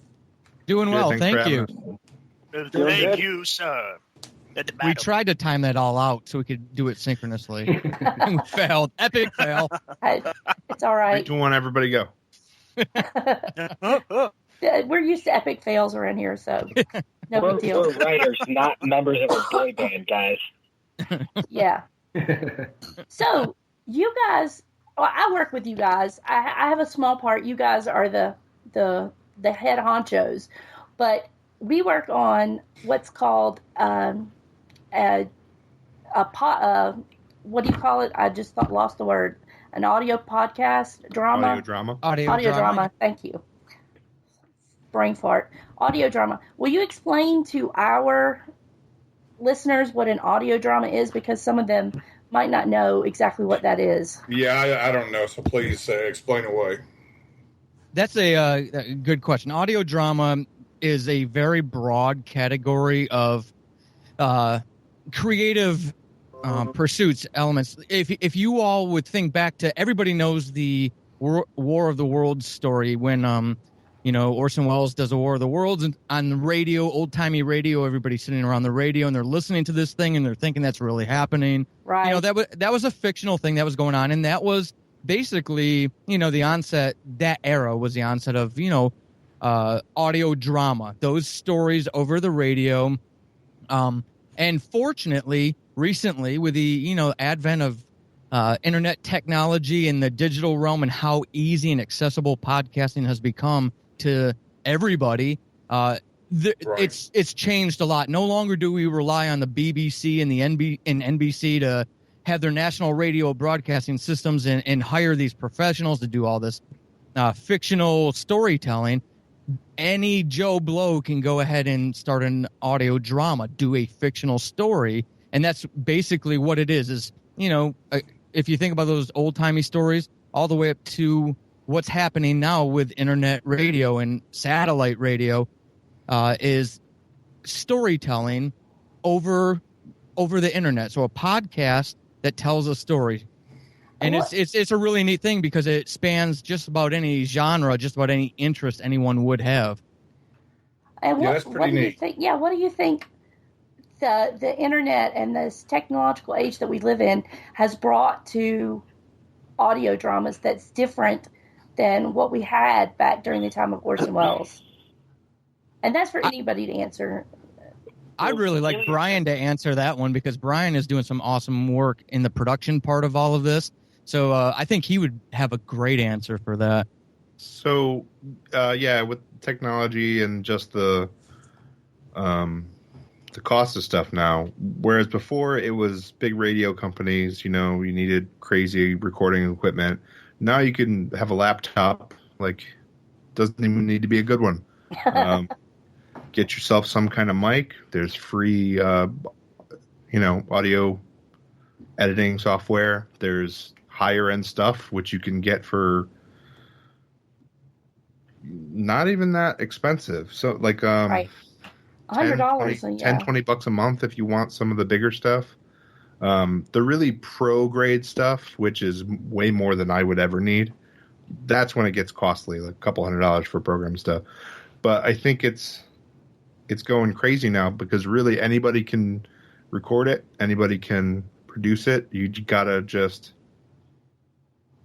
D: Doing well, thank you.
E: Thank you, sir.
D: We tried to time that all out so we could do it synchronously. We failed. Epic fail.
B: It's all right.
C: 3, 2, 1, everybody go.
B: We're used to epic fails around here, so no big deal.
E: We're writers, not members of a boy band, guys.
B: Yeah. So, you guys, I work with you guys. I have a small part. You guys are the head honchos. But we work on what's called what do you call it? I just lost the word. An audio podcast drama? Audio drama. Thank you. Brain fart. Audio drama. Will you explain to our listeners what an audio drama is? Because some of them might not know exactly what that is.
C: Yeah, I don't know, so please explain away.
D: That's a good question. Audio drama is a very broad category of creative pursuits, elements. If you all would think back to, everybody knows the War of the Worlds story when Orson Welles does a War of the Worlds, and on the radio, old-timey radio, everybody's sitting around the radio and they're listening to this thing and they're thinking that's really happening.
B: Right.
D: That was a fictional thing that was going on, and that was basically, the onset, that era was the onset of, audio drama, those stories over the radio. And fortunately, recently, with the, advent of internet technology and the digital realm and how easy and accessible podcasting has become to everybody, it's changed a lot. No longer do we rely on the BBC and the NBC to have their national radio broadcasting systems and hire these professionals to do all this fictional storytelling. Any Joe Blow can go ahead and start an audio drama, do a fictional story, And that's basically what it is, if you think about those old-timey stories, all the way up to what's happening now with internet radio and satellite radio, is storytelling over the internet. So a podcast that tells a story. And it's a really neat thing because it spans just about any genre, just about any interest anyone would have.
B: And
C: that's pretty neat.
B: What do you think the internet and this technological age that we live in has brought to audio dramas that's different than what we had back during the time of Orson Welles? And that's for anybody to answer.
D: I'd really like Brian to answer that one because Brian is doing some awesome work in the production part of all of this. So I think he would have a great answer for that.
F: So, with technology and just the cost of stuff now, whereas before it was big radio companies, you needed crazy recording equipment. Now you can have a laptop, doesn't even need to be a good one. Get yourself some kind of mic. There's free, audio editing software. There's higher end stuff, which you can get for not even that expensive. So right.
B: $100,
F: $10-20 a month if you want some of the bigger stuff. The really pro grade stuff, which is way more than I would ever need, that's when it gets costly, like a couple $100 for program stuff. But I think it's going crazy now because really anybody can record it, anybody can produce it. You gotta just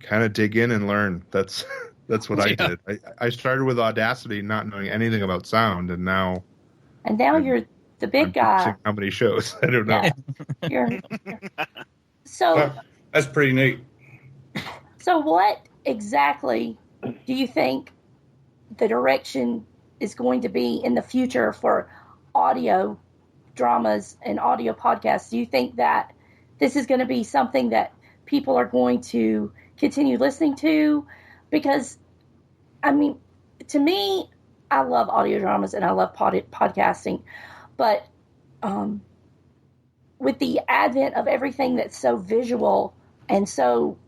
F: kind of dig in and learn. That's what I did. I started with Audacity, not knowing anything about sound, and now you're the big guy. How many shows? I don't know.
B: Yeah. So
C: that's pretty neat.
B: So what exactly do you think the direction is going to be in the future for audio dramas and audio podcasts? Do you think that this is going to be something that people are going to continue listening to? Because, to me, I love audio dramas and I love podcasting, but with the advent of everything that's so visual and so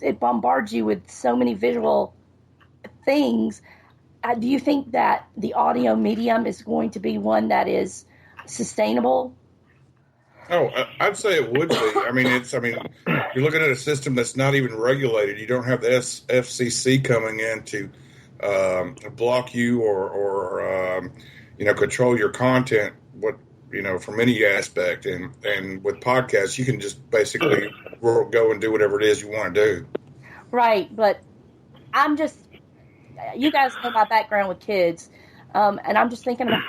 B: it bombards you with so many visual things, do you think that the audio medium is going to be one that is sustainable?
C: Oh, I'd say it would be. You're looking at a system that's not even regulated. You don't have the FCC coming in to block you or control your content. From any aspect. And with podcasts, you can just basically go and do whatever it is you want to do.
B: Right, but you guys know my background with kids, and I'm just thinking about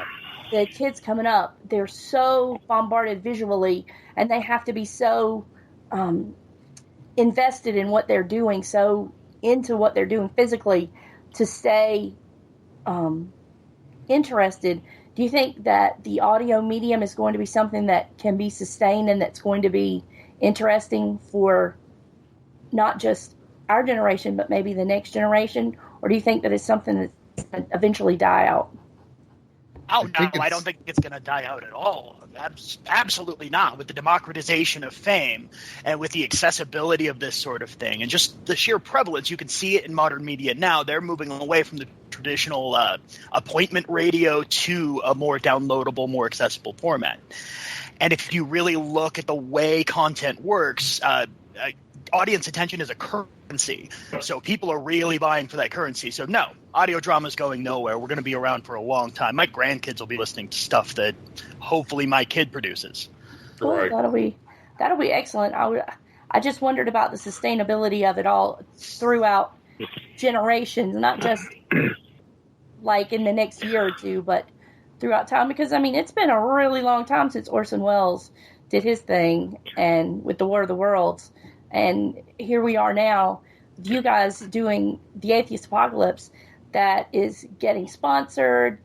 B: the kids coming up. They're so bombarded visually, and they have to be so invested in what they're doing, so into what they're doing physically to stay interested. Do you think that the audio medium is going to be something that can be sustained and that's going to be interesting for not just our generation, but maybe the next generation? Or do you think that it's something that's going to eventually die out?
E: Oh, no, I don't think it's going to die out at all. Absolutely not. With the democratization of fame and with the accessibility of this sort of thing and just the sheer prevalence, you can see it in modern media now. They're moving away from the traditional appointment radio to a more downloadable, more accessible format. And if you really look at the way content works, audience attention is a currency. So people are really buying for that currency. So no, audio drama is going nowhere. We're going to be around for a long time. My grandkids will be listening to stuff that hopefully my kid produces.
C: Right.
B: That'll be excellent. I just wondered about the sustainability of it all throughout generations, not just like in the next year or two, but throughout time. Because it's been a really long time since Orson Welles did his thing and with the War of the Worlds. And here we are now, you guys doing the Atheist Apocalypse that is getting sponsored.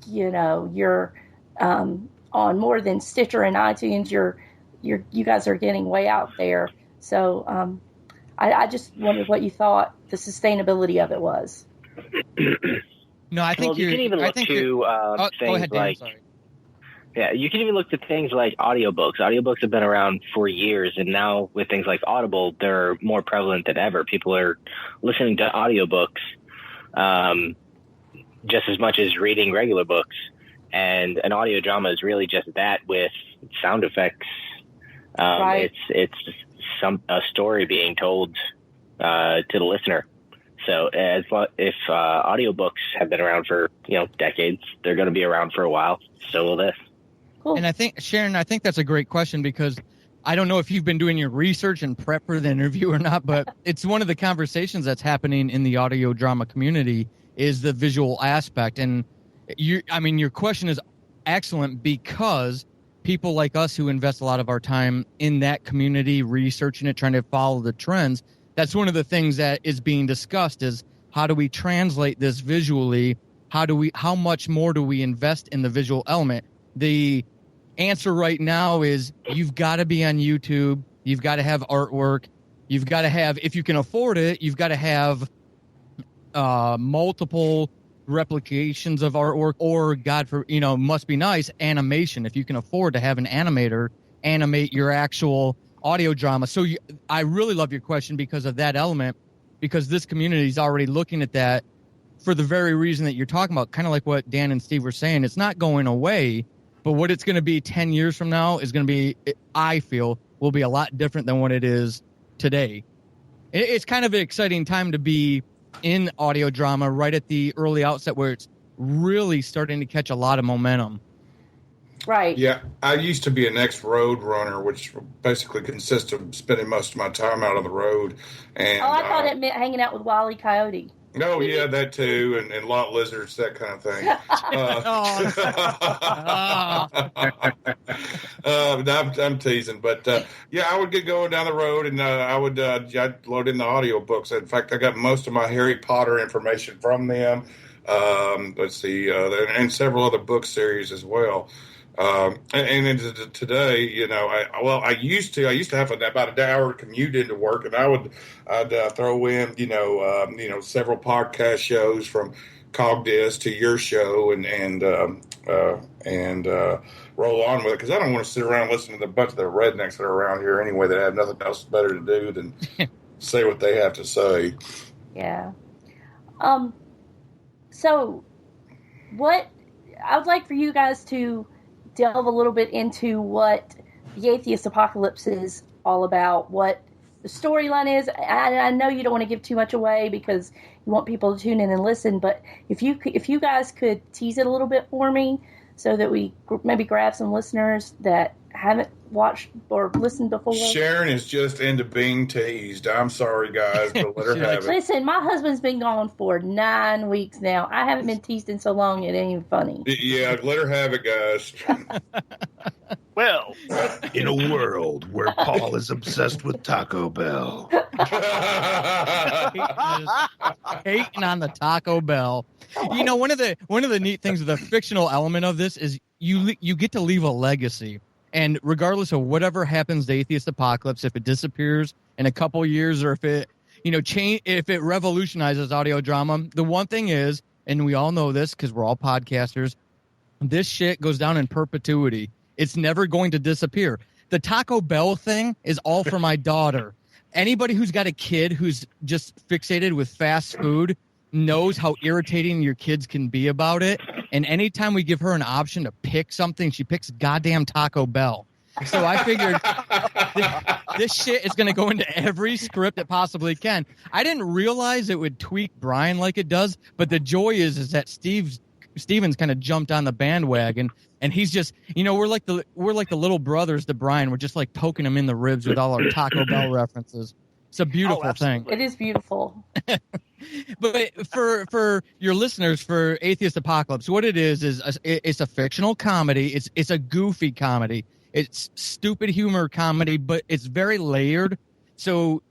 B: You're on more than Stitcher and iTunes. You guys are getting way out there. So I just wondered what you thought the sustainability of it was.
D: No, I think
G: you can even look to things
D: go ahead, Dan,
G: like.
D: sorry.
G: Yeah, you can even look at things like audiobooks. Audiobooks have been around for years, and now with things like Audible, they're more prevalent than ever. People are listening to audiobooks just as much as reading regular books. And an audio drama is really just that with sound effects.
B: Right.
G: It's a story being told to the listener. So if audiobooks have been around for decades, they're going to be around for a while. So will this.
B: Cool.
D: And I think, Sharon, that's a great question, because I don't know if you've been doing your research and prep for the interview or not, but it's one of the conversations that's happening in the audio drama community is the visual aspect. And your question is excellent, because people like us who invest a lot of our time in that community, researching it, trying to follow the trends, that's one of the things that is being discussed is how do we translate this visually? How much more do we invest in the visual element? The answer right now is you've got to be on YouTube. You've got to have artwork. You've got to have, if you can afford it, you've got to have multiple replications of artwork, or must be nice, animation. If you can afford to have an animator animate your actual audio drama. So I really love your question because of that element, because this community is already looking at that for the very reason that you're talking about, kind of like what Dan and Steve were saying. It's not going away, but what it's going to be 10 years from now is going to be, I feel, will be a lot different than what it is today. It's kind of an exciting time to be in audio drama right at the early outset, where it's really starting to catch a lot of momentum.
B: Right.
C: Yeah, I used to be an ex-road runner, which basically consists of spending most of my time out on the road. And
B: I thought it meant hanging out with Wile E. Coyote.
C: Oh, yeah, that too, and lot lizards, that kind of thing. I'm teasing, but I would get going down the road, and I'd load in the audiobooks. In fact, I got most of my Harry Potter information from them. Let's see, and several other book series as well. And today, I used to have about an hour commute into work, and I'd throw in, several podcast shows from Cogdis to your show and roll on with it, because I don't want to sit around listening to a bunch of the rednecks that are around here anyway that have nothing else better to do than say what they have to say.
B: Yeah. So what I would like for you guys to delve a little bit into what the Atheist Apocalypse is all about, what the storyline is. I know you don't want to give too much away because you want people to tune in and listen, but if you guys could tease it a little bit for me so that we maybe grab some listeners that haven't watched or listened before.
C: Sharon is just into being teased. I'm sorry, guys, but let her have it.
B: Listen, my husband's been gone for 9 weeks now. I haven't been teased in so long, it ain't even funny.
C: Yeah, let her have it, guys.
E: Well,
F: in a world where Paul is obsessed with Taco Bell.
D: Hating on the Taco Bell. One of the neat things of the fictional element of this is you get to leave a legacy. And regardless of whatever happens to Atheist Apocalypse, if it disappears in a couple years, or if it, if it revolutionizes audio drama, the one thing is, and we all know this because we're all podcasters, this shit goes down in perpetuity. It's never going to disappear. The Taco Bell thing is all for my daughter. Anybody who's got a kid who's just fixated with fast food knows how irritating your kids can be about it. And anytime we give her an option to pick something, she picks goddamn Taco Bell. So I figured this shit is going to go into every script it possibly can. I didn't realize it would tweak Brian like it does, but the joy is that Steven's kind of jumped on the bandwagon, and he's just, we're like the little brothers to Brian. We're just like poking him in the ribs with all our Taco Bell references. It's a beautiful thing.
B: It is beautiful.
D: But for your listeners, for Atheist Apocalypse, what it is it's a fictional comedy. It's a goofy comedy. It's stupid humor comedy, but it's very layered. So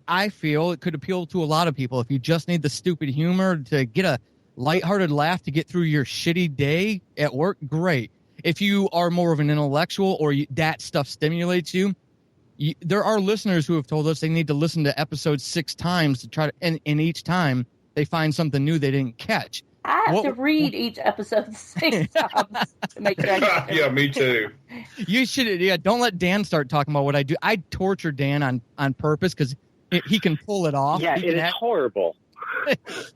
D: I feel it could appeal to a lot of people. If you just need the stupid humor to get a lighthearted laugh to get through your shitty day at work, great. If you are more of an intellectual or that stuff stimulates you, there are listeners who have told us they need to listen to episodes 6 times to try to, and each time they find something new they didn't catch.
B: I have to read each episode 6 times to make sure I get it.
C: Yeah, me too.
D: You should, don't let Dan start talking about what I do. I torture Dan on purpose because he can pull it off.
G: Yeah, it is horrible.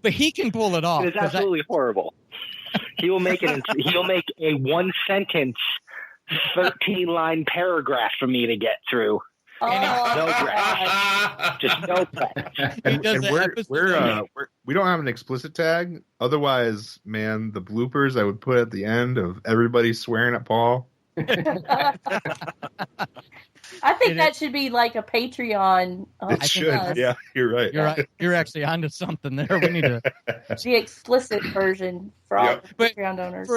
D: But he can pull it off.
G: It is absolutely horrible. He will make it. He'll make a 1-sentence, 13-line paragraph for me to get through.
B: Oh,
G: No prep. Just no prep.
F: We don't have an explicit tag. Otherwise, man, the bloopers I would put at the end of everybody swearing at Paul.
B: I think that should be like a Patreon.
F: It should. Yeah, you're right.
D: You're actually onto something there. We need to
B: the explicit version for all the Patreon donors.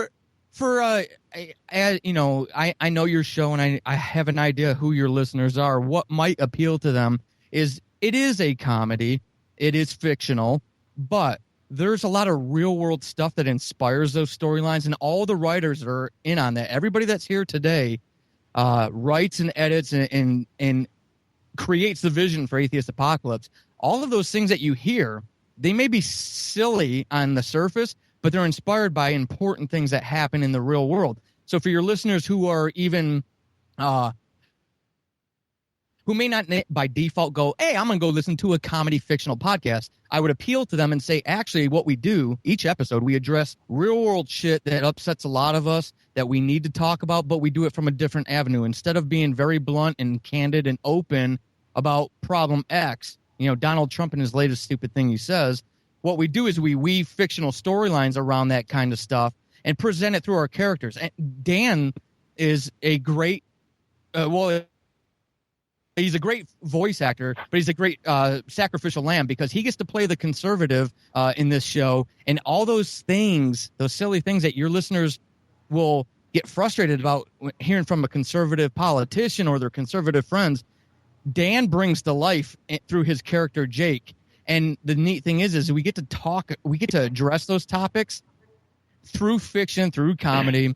D: I know your show, and I have an idea who your listeners are. What might appeal to them is it is a comedy, it is fictional, but there's a lot of real world stuff that inspires those storylines, and all the writers are in on that. Everybody that's here today writes and edits and creates the vision for Atheist Apocalypse. All of those things that you hear, they may be silly on the surface, but they're inspired by important things that happen in the real world. So for your listeners who are even, who may not by default go, hey, I'm going to go listen to a comedy fictional podcast, I would appeal to them and say, actually, what we do, each episode, we address real world shit that upsets a lot of us that we need to talk about, but we do it from a different avenue. Instead of being very blunt and candid and open about problem X, Donald Trump and his latest stupid thing he says, what we do is we weave fictional storylines around that kind of stuff and present it through our characters. And Dan is a great, he's a great voice actor, but he's a great sacrificial lamb because he gets to play the conservative in this show. And all those things, those silly things that your listeners will get frustrated about hearing from a conservative politician or their conservative friends, Dan brings to life through his character, Jake. And the neat thing is we get to talk, we get to address those topics through fiction, through comedy.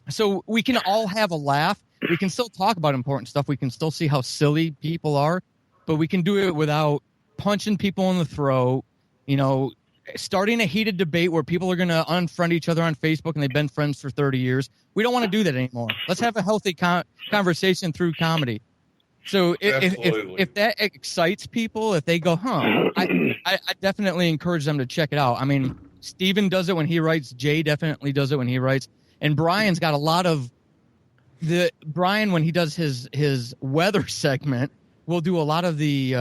D: So we can all have a laugh. We can still talk about important stuff. We can still see how silly people are, but we can do it without punching people in the throat, starting a heated debate where people are going to unfriend each other on Facebook and they've been friends for 30 years. We don't want to do that anymore. Let's have a healthy conversation through comedy. So if that excites people, if they go, I definitely encourage them to check it out. I mean, Steven does it when he writes. Jay definitely does it when he writes. And Brian's got a lot of Brian, when he does his weather segment, will do a lot of the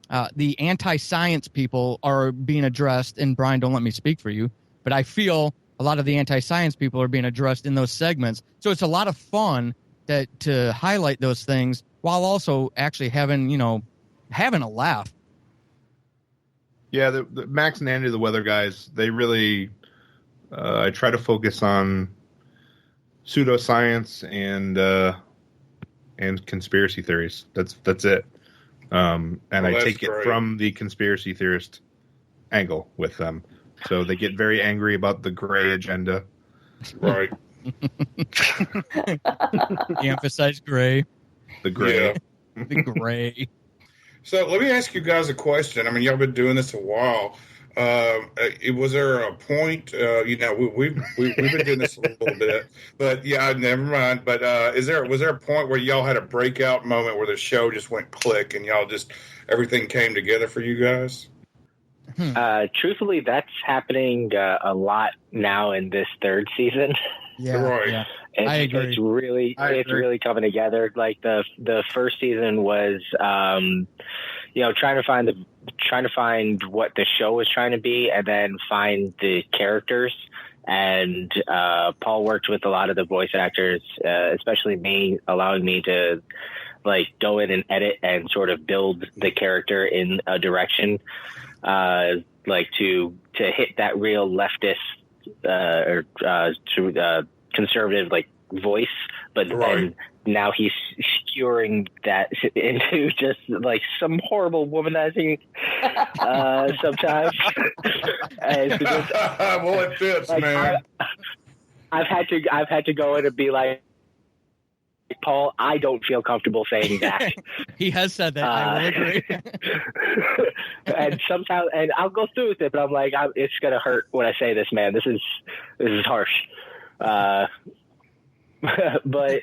D: anti-science people are being addressed. And Brian, don't let me speak for you, but I feel a lot of the anti-science people are being addressed in those segments. So it's a lot of fun to highlight those things while also actually having a laugh.
F: Yeah, the Max and Andy, the weather guys, they really I try to focus on pseudoscience and conspiracy theories. That's it. And I take it from the conspiracy theorist angle with them. So they get very angry about the gray agenda.
C: Right.
D: You emphasize gray.
F: The gray.
C: Yeah.
D: The gray.
C: So let me ask you guys a question. I mean, y'all been doing this a while. Was there a point? We've been doing this a little bit, but never mind. But was there a point where y'all had a breakout moment where the show just went click and y'all just everything came together for you guys?
G: Truthfully, that's happening a lot now in this third season.
D: Yeah,
C: right.
D: Yeah. I agree.
G: It's really coming together. Like the first season was, trying to find what the show was trying to be, and then find the characters. And Paul worked with a lot of the voice actors, especially me, allowing me to go in and edit and sort of build the character in a direction, to hit that real leftist or conservative voice, but then now he's skewering that into just some horrible womanizing sometimes.
C: Well, it fits, man.
G: I've had to go in and be like, Paul, I don't feel comfortable saying that.
D: He has said that. I will agree.
G: And sometimes, and I'll go through with it, but I'm like, it's gonna hurt when I say this, man. This is harsh. But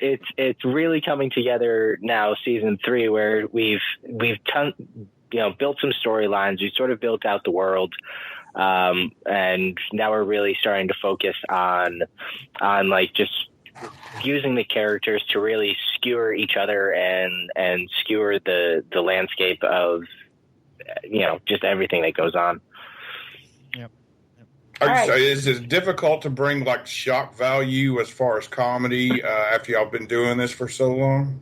G: it's really coming together now, season 3, where we've built some storylines. We sort of built out the world, and now we're really starting to focus on like just using the characters to really skewer each other and skewer the landscape of just everything that goes on.
D: Yep.
C: Is it difficult to bring like shock value as far as comedy after y'all been doing this for so long?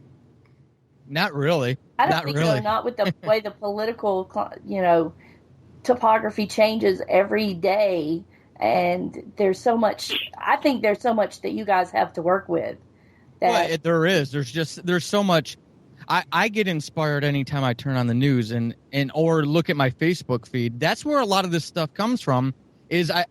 D: Not really.
B: I don't think so. Not with the way the political, topography changes every day, and there's so much. I think there's so much that you guys have to work with.
D: Well, there is. There's so much. I get inspired anytime I turn on the news and or look at my Facebook feed. That's where a lot of this stuff comes from. I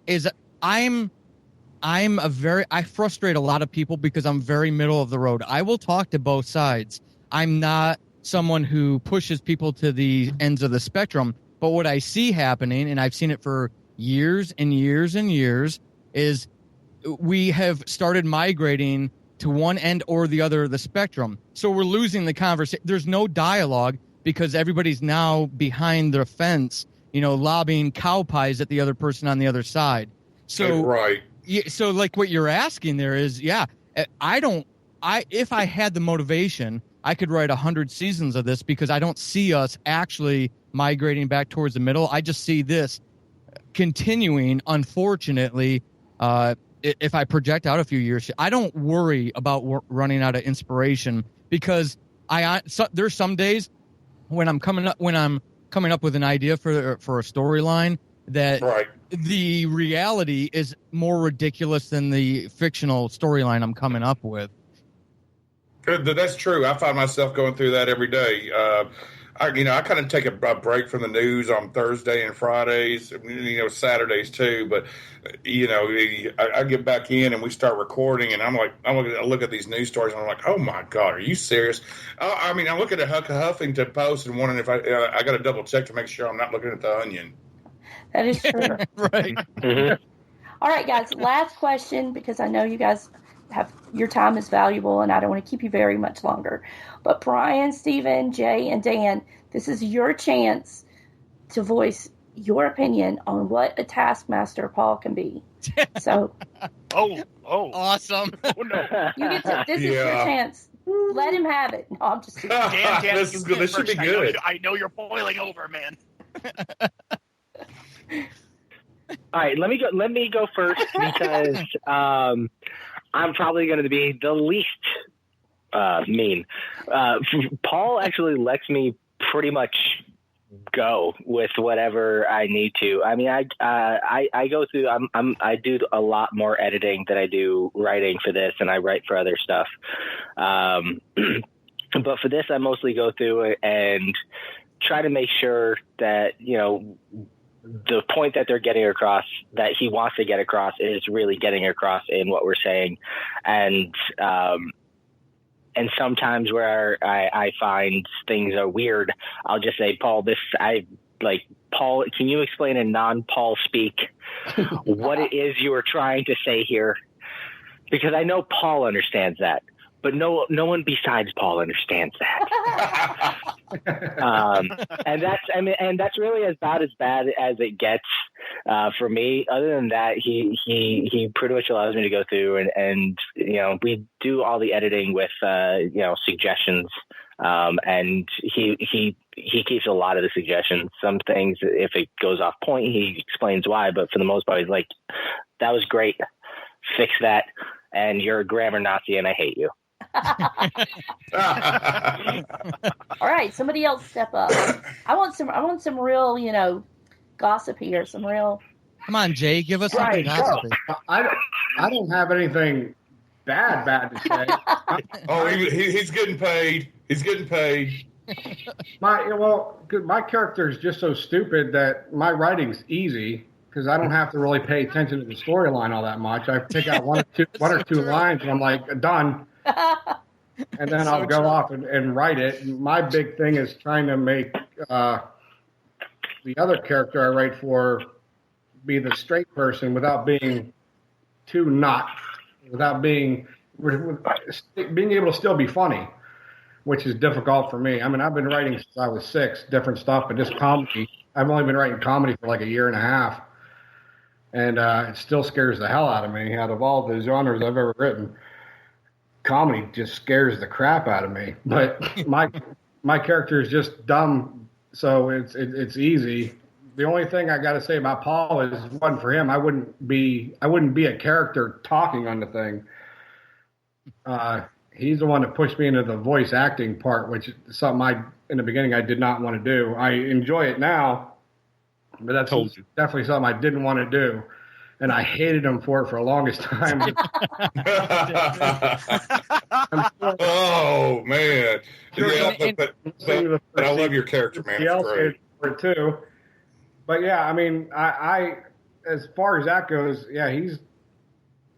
D: frustrate a lot of people because I'm very middle of the road. I will talk to both sides. I'm not someone who pushes people to the ends of the spectrum. But what I see happening, and I've seen it for years and years and years, is we have started migrating to one end or the other of the spectrum. So we're losing the conversation. There's no dialogue because everybody's now behind the fence, lobbing cow pies at the other person on the other side. So,
C: right.
D: So like what you're asking there is, if I had the motivation, I could write 100 seasons of this because I don't see us actually migrating back towards the middle. I just see this continuing, unfortunately. If I project out a few years, I don't worry about running out of inspiration because there's some days when I'm coming up with an idea for a storyline that the reality is more ridiculous than the fictional storyline I'm coming up with.
C: That's true. I find myself going through that every day. I kind of take a break from the news on Thursday and Fridays, Saturdays too. But, I get back in and we start recording and I look at these news stories and I'm like, oh my God, are you serious? I look at a Huffington Post and wondering if I got to double check to make sure I'm not looking at the Onion.
B: That is true.
D: Right.
G: Mm-hmm.
B: All right, guys, last question, because I know you guys your time is valuable and I don't want to keep you very much longer. But Brian, Stephen, Jay, and Dan, this is your chance to voice your opinion on what a taskmaster Paul can be. So,
D: awesome!
E: Oh no,
B: this is your chance. Let him have it. No, I'm just kidding.
E: Dan,
C: this is good. This should be good.
E: I know you're boiling over, man.
G: All right, let me go first because I'm probably going to be the least mean. Paul actually lets me pretty much go with whatever I need to. I mean, I go through. I do a lot more editing than I do writing for this, and I write for other stuff. But for this, I mostly go through and try to make sure that the point that they're getting across, that he wants to get across, is really getting across in what we're saying. And sometimes where I find things are weird, I'll just say, Paul, Paul, can you explain in non-Paul speak what it is you were trying to say here? Because I know Paul understands that, but no one besides Paul understands that. And that's really about as bad as it gets for me. Other than that, he pretty much allows me to go through and we do all the editing with suggestions, and he keeps a lot of the suggestions. Some things, if it goes off point, he explains why, but for the most part, he's like, that was great, fix that, and you're a grammar Nazi and I hate you.
B: All right, somebody else step up. I want some real, gossip here. Some real.
D: Come on, Jay, give us something gossipy.
H: I don't have anything bad to say.
C: He's getting paid. He's getting paid.
H: My character is just so stupid that my writing's easy because I don't have to really pay attention to the storyline all that much. I pick out one or two lines and I'm like, done. and then I'll go off and write it. My big thing is trying to make the other character I write for be the straight person without being too not, without being able to still be funny, which is difficult for me. I mean, I've been writing since I was 6, different stuff, but just comedy. I've only been writing comedy for like a year and a half, and it still scares the hell out of me. Out of all the genres I've ever written, comedy just scares the crap out of me. But my character is just dumb, so it's easy. The only thing I got to say about Paul is, one, for him, I wouldn't be a character talking on the thing. He's the one that pushed me into the voice acting part, which is something in the beginning I did not want to do. I enjoy it now, but that's definitely something I didn't want to do, and I hated him for it for the longest time.
C: Oh man! Yeah, but I love your character, man.
H: He also hated for it too. But yeah, I mean, I as far as that goes, yeah,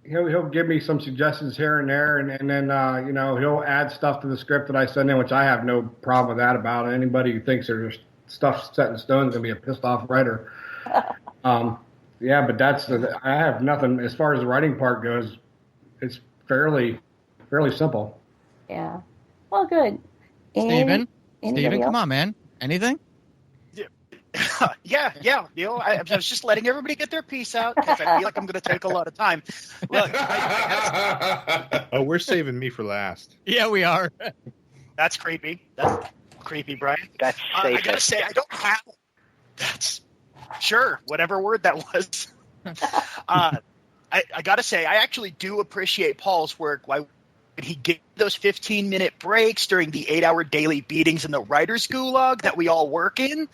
H: he'll give me some suggestions here and there, and then he'll add stuff to the script that I send in, which I have no problem with that about it. Anybody who thinks there's stuff set in stone is gonna be a pissed off writer. Yeah, but I have nothing as far as the writing part goes. It's fairly simple.
B: Yeah. Well, good.
D: Steven, come on, man. Anything?
E: Yeah. I was just letting everybody get their piece out because I feel like I'm going to take a lot of time. Look,
F: we're saving me for last.
D: Yeah, we are.
E: That's creepy. That's creepy, Brian.
G: That's
E: I got to say, I don't have. That's sure, whatever word that was. I got to say, I actually do appreciate Paul's work. Why he gave those 15-minute breaks during the 8-hour daily beatings in the writer's gulag that we all work in.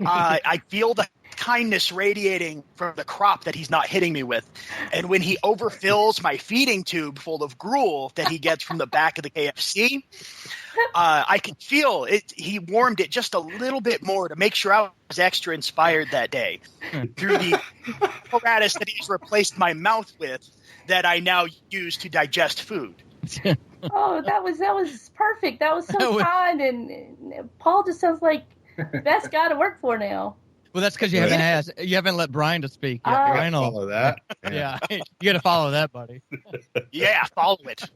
E: I feel the kindness radiating from the crop that he's not hitting me with. And when he overfills my feeding tube full of gruel that he gets from the back of the KFC, I can feel it. He warmed it just a little bit more to make sure I was extra inspired that day through the apparatus that he's replaced my mouth with that I now use to digest food.
B: Oh, that was perfect. That was so kind, and Paul just sounds like the best guy to work for now.
D: Well, that's because you haven't let Brian to speak yet.
F: I follow that.
D: Yeah, you got to follow that, buddy.
E: Yeah, follow it.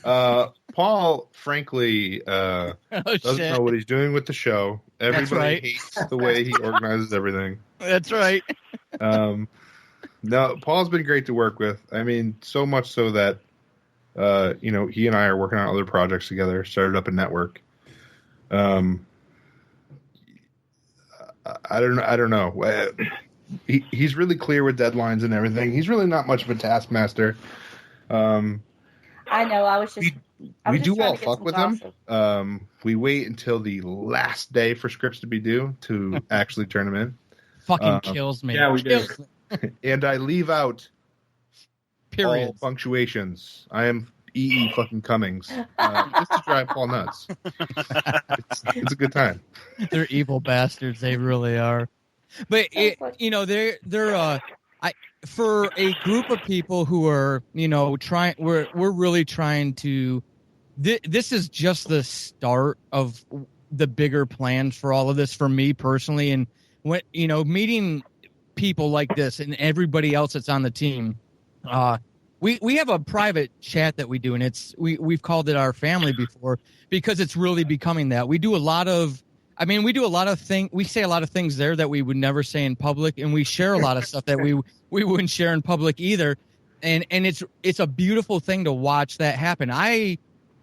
F: Paul, frankly, doesn't know what he's doing with the show. Everybody hates the way he organizes everything.
D: That's right.
F: No, Paul's been great to work with. I mean, so much so that he and I are working on other projects together. Started up a network. I don't know. He's really clear with deadlines and everything. He's really not much of a taskmaster.
B: I know.
F: We do all fuck with him. We wait until the last day for scripts to be due to actually turn them in.
D: Fucking kills me.
H: Yeah, we do.
F: And I leave out
D: Period.
F: all punctuations. I am E.E. fucking Cummings. Just to drive Paul nuts. It's a good time.
D: They're evil bastards. They really are. But they're for a group of people who are trying. We're really trying to. This is just the start of the bigger plans for all of this. For me personally, and when meeting people like this and everybody else that's on the team. We have a private chat that we do, and we've called it our family before because it's really becoming that. We do a lot of things. We say a lot of things there that we would never say in public, and we share a lot of stuff that we wouldn't share in public either. And it's a beautiful thing to watch that happen. I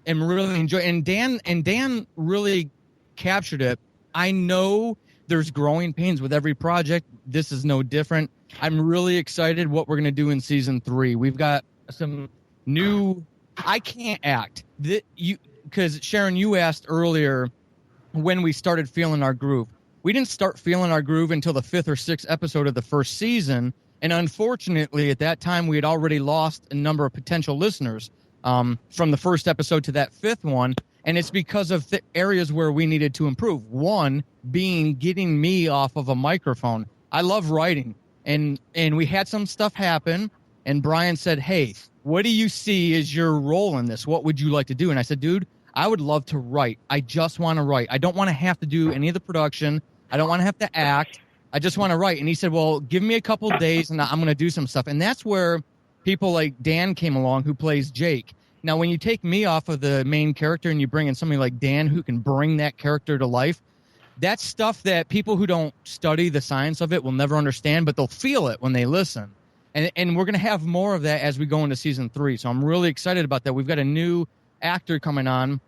D: am really enjoying, and Dan really captured it. I know there's growing pains with every project. This is no different. I'm really excited what we're going to do in season 3. We've got some new. I can't act because Sharon, you asked earlier when we started feeling our groove. We didn't start feeling our groove until the 5th or 6th episode of the first season, and unfortunately, at that time, we had already lost a number of potential listeners from the first episode to that 5th one, and it's because of the areas where we needed to improve. One being getting me off of a microphone. I love writing. And we had some stuff happen, and Brian said, "Hey, what do you see as your role in this? What would you like to do?" And I said, "Dude, I would love to write. I just want to write. I don't want to have to do any of the production. I don't want to have to act. I just want to write. And he said, well, give me a couple of days and I'm going to do some stuff. And that's where people like Dan came along, who plays Jake. Now, when you take me off of the main character and you bring in somebody like Dan who can bring that character to life, that's stuff that people who don't study the science of it will never understand, but they'll feel it when they listen. And we're going to have more of that as we go into season 3. So I'm really excited about that. We've got a new actor coming on.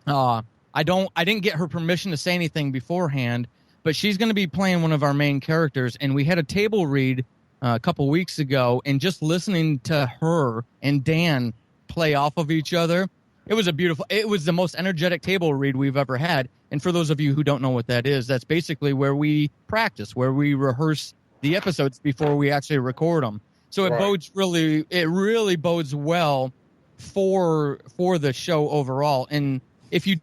D: I didn't get her permission to say anything beforehand, but she's going to be playing one of our main characters. And we had a table read a couple weeks ago, and just listening to her and Dan play off of each other, it was the most energetic table read we've ever had. And for those of you who don't know what that is, that's basically where we practice, where we rehearse the episodes before we actually record them. So it really bodes well for the show overall. And if you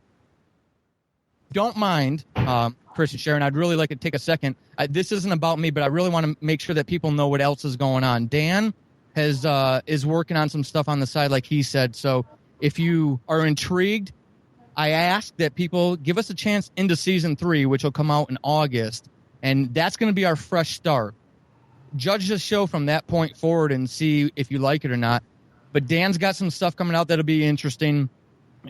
D: don't mind, Chris and Sharon, I'd really like to take a second. This isn't about me, but I really want to make sure that people know what else is going on. Dan is working on some stuff on the side, like he said. So if you are intrigued, I ask that people give us a chance into season 3, which will come out in August. And that's going to be our fresh start. Judge the show from that point forward and see if you like it or not. But Dan's got some stuff coming out that'll be interesting.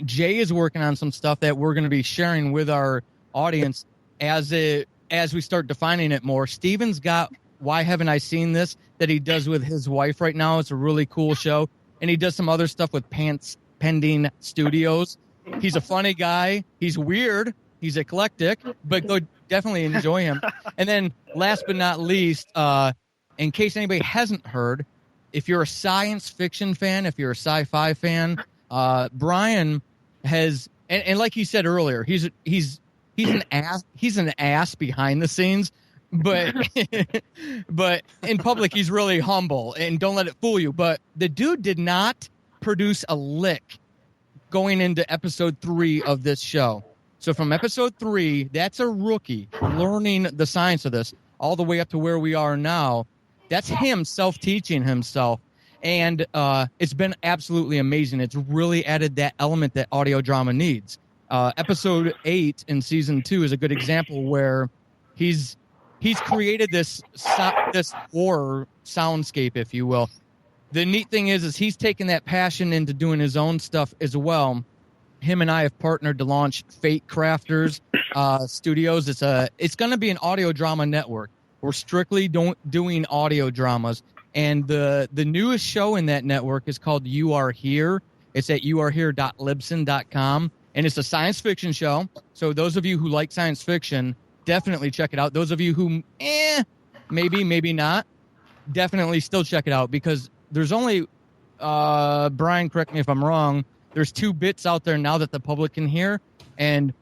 D: Jay is working on some stuff that we're going to be sharing with our audience as we start defining it more. Steven's got Why Haven't I Seen This that he does with his wife right now. It's a really cool show. And he does some other stuff with Pending Studios. He's a funny guy. He's weird. He's eclectic, but go definitely enjoy him. And then last but not least, in case anybody hasn't heard, if you're a science fiction fan, if you're a sci-fi fan, Brian has, and like he said earlier, he's an ass behind the scenes, but but in public he's really humble, and don't let it fool you. But the dude did not produce a lick going into episode 3 of this show. So from episode 3, that's a rookie learning the science of this, all the way up to where we are now. That's him self-teaching himself. And it's been absolutely amazing. It's really added that element that audio drama needs. Episode 8 in season 2 is a good example where he's created this horror soundscape, if you will. The neat thing is he's taken that passion into doing his own stuff as well. Him and I have partnered to launch Fate Crafters Studios. It's going to be an audio drama network. We're strictly doing audio dramas. And the newest show in that network is called You Are Here. It's at youarehere.libsyn.com. And it's a science fiction show. So those of you who like science fiction, definitely check it out. Those of you who, maybe not, definitely still check it out. Because there's only, Brian, correct me if I'm wrong, there's 2 bits out there now that the public can hear. And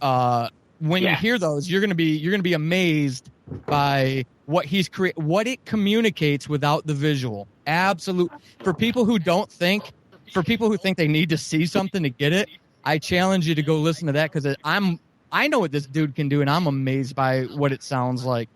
D: when you hear those, you're gonna be amazed by what he's what it communicates without the visual. Absolute. For people who think they need to see something to get it, I challenge you to go listen to that, because I know what this dude can do, and I'm amazed by what it sounds like.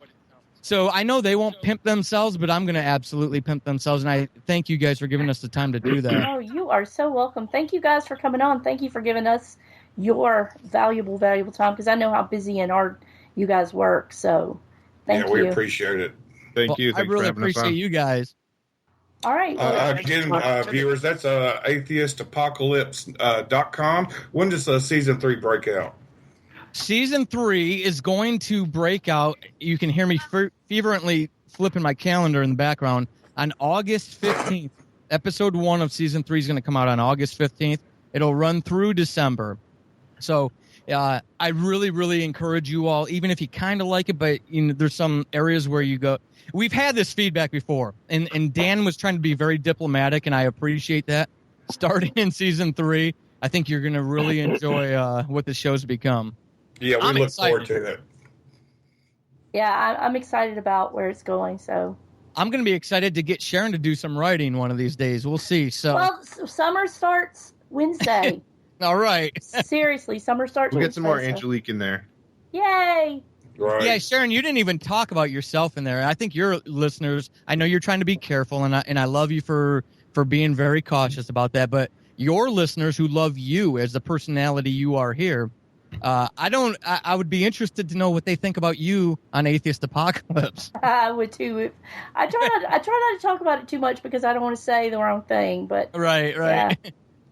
D: So I know they won't pimp themselves, but I'm going to absolutely pimp themselves, and I thank you guys for giving us the time to do that.
B: Oh, you are so welcome. Thank you guys for coming on. Thank you for giving us your valuable time, because I know how busy and hard you guys work. So thank you.
C: Yeah, we appreciate it.
F: Thank you.
D: I really appreciate you guys.
B: All right.
C: Again, viewers, that's atheistapocalypse.com. When does season 3 break out?
D: Season 3 is going to break out. You can hear me fervently flipping my calendar in the background on August 15th. Episode 1 of season 3 is going to come out on August 15th. It'll run through December. So I really, really encourage you all, even if you kind of like it, but there's some areas where you go. We've had this feedback before, and Dan was trying to be very diplomatic, and I appreciate that. Starting in season 3, I think you're going to really enjoy what the show's become.
C: Yeah, we look forward to that.
B: Yeah, I'm excited about where it's going. So
D: I'm going to be excited to get Sharon to do some writing one of these days. We'll see. Well,
B: summer starts Wednesday.
D: All right.
B: Seriously, summer starts
F: We'll
B: Wednesday.
F: get some more Angelique in there.
B: Yay!
C: Right.
D: Yeah, Sharon, you didn't even talk about yourself in there. I think your listeners, I know you're trying to be careful, and I love you for being very cautious about that. But your listeners who love you as the personality you are here. I would be interested to know what they think about you on Atheist Apocalypse.
B: I would too. I try not to talk about it too much because I don't want to say the wrong thing. But
D: right.
B: Yeah.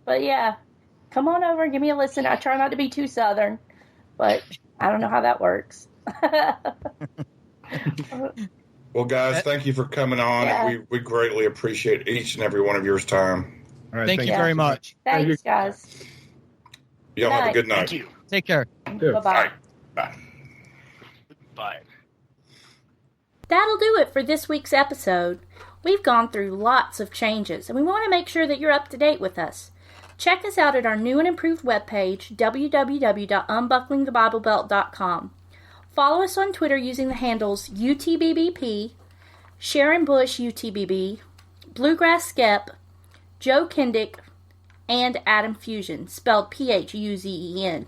B: But yeah, come on over and give me a listen. I try not to be too Southern, but I don't know how that works.
C: Well, guys, thank you for coming on.
B: Yeah.
C: We greatly appreciate each and every one of your time.
F: All right,
D: Thank you very much.
B: Thanks, guys.
C: Y'all have a good night.
E: Thank you.
D: Take care.
B: Bye-bye.
C: Bye.
E: Bye.
B: That'll do it for this week's episode. We've gone through lots of changes, and we want to make sure that you're up to date with us. Check us out at our new and improved webpage, www.unbucklingthebiblebelt.com. Follow us on Twitter using the handles UTBBP, Sharon Bush UTBB, Bluegrass Skep, Joe Kindick, and Adam Phuzen, spelled Phuzen.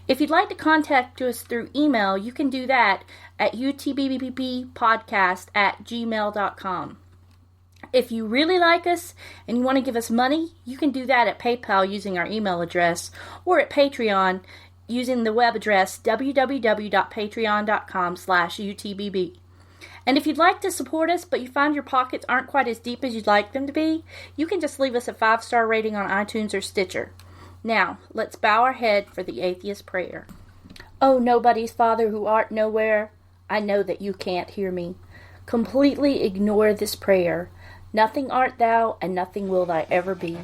B: If you'd like to contact us through email, you can do that at utbbbpodcast@gmail.com. If you really like us and you want to give us money, you can do that at PayPal using our email address or at Patreon using the web address www.patreon.com/UTBB. And if you'd like to support us but you find your pockets aren't quite as deep as you'd like them to be, you can just leave us a 5-star rating on iTunes or Stitcher. Now, let's bow our head for the atheist prayer. O nobody's Father who art nowhere, I know that you can't hear me. Completely ignore this prayer. Nothing art thou, and nothing will thy ever be.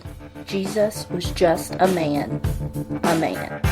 B: Jesus was just a man. A man.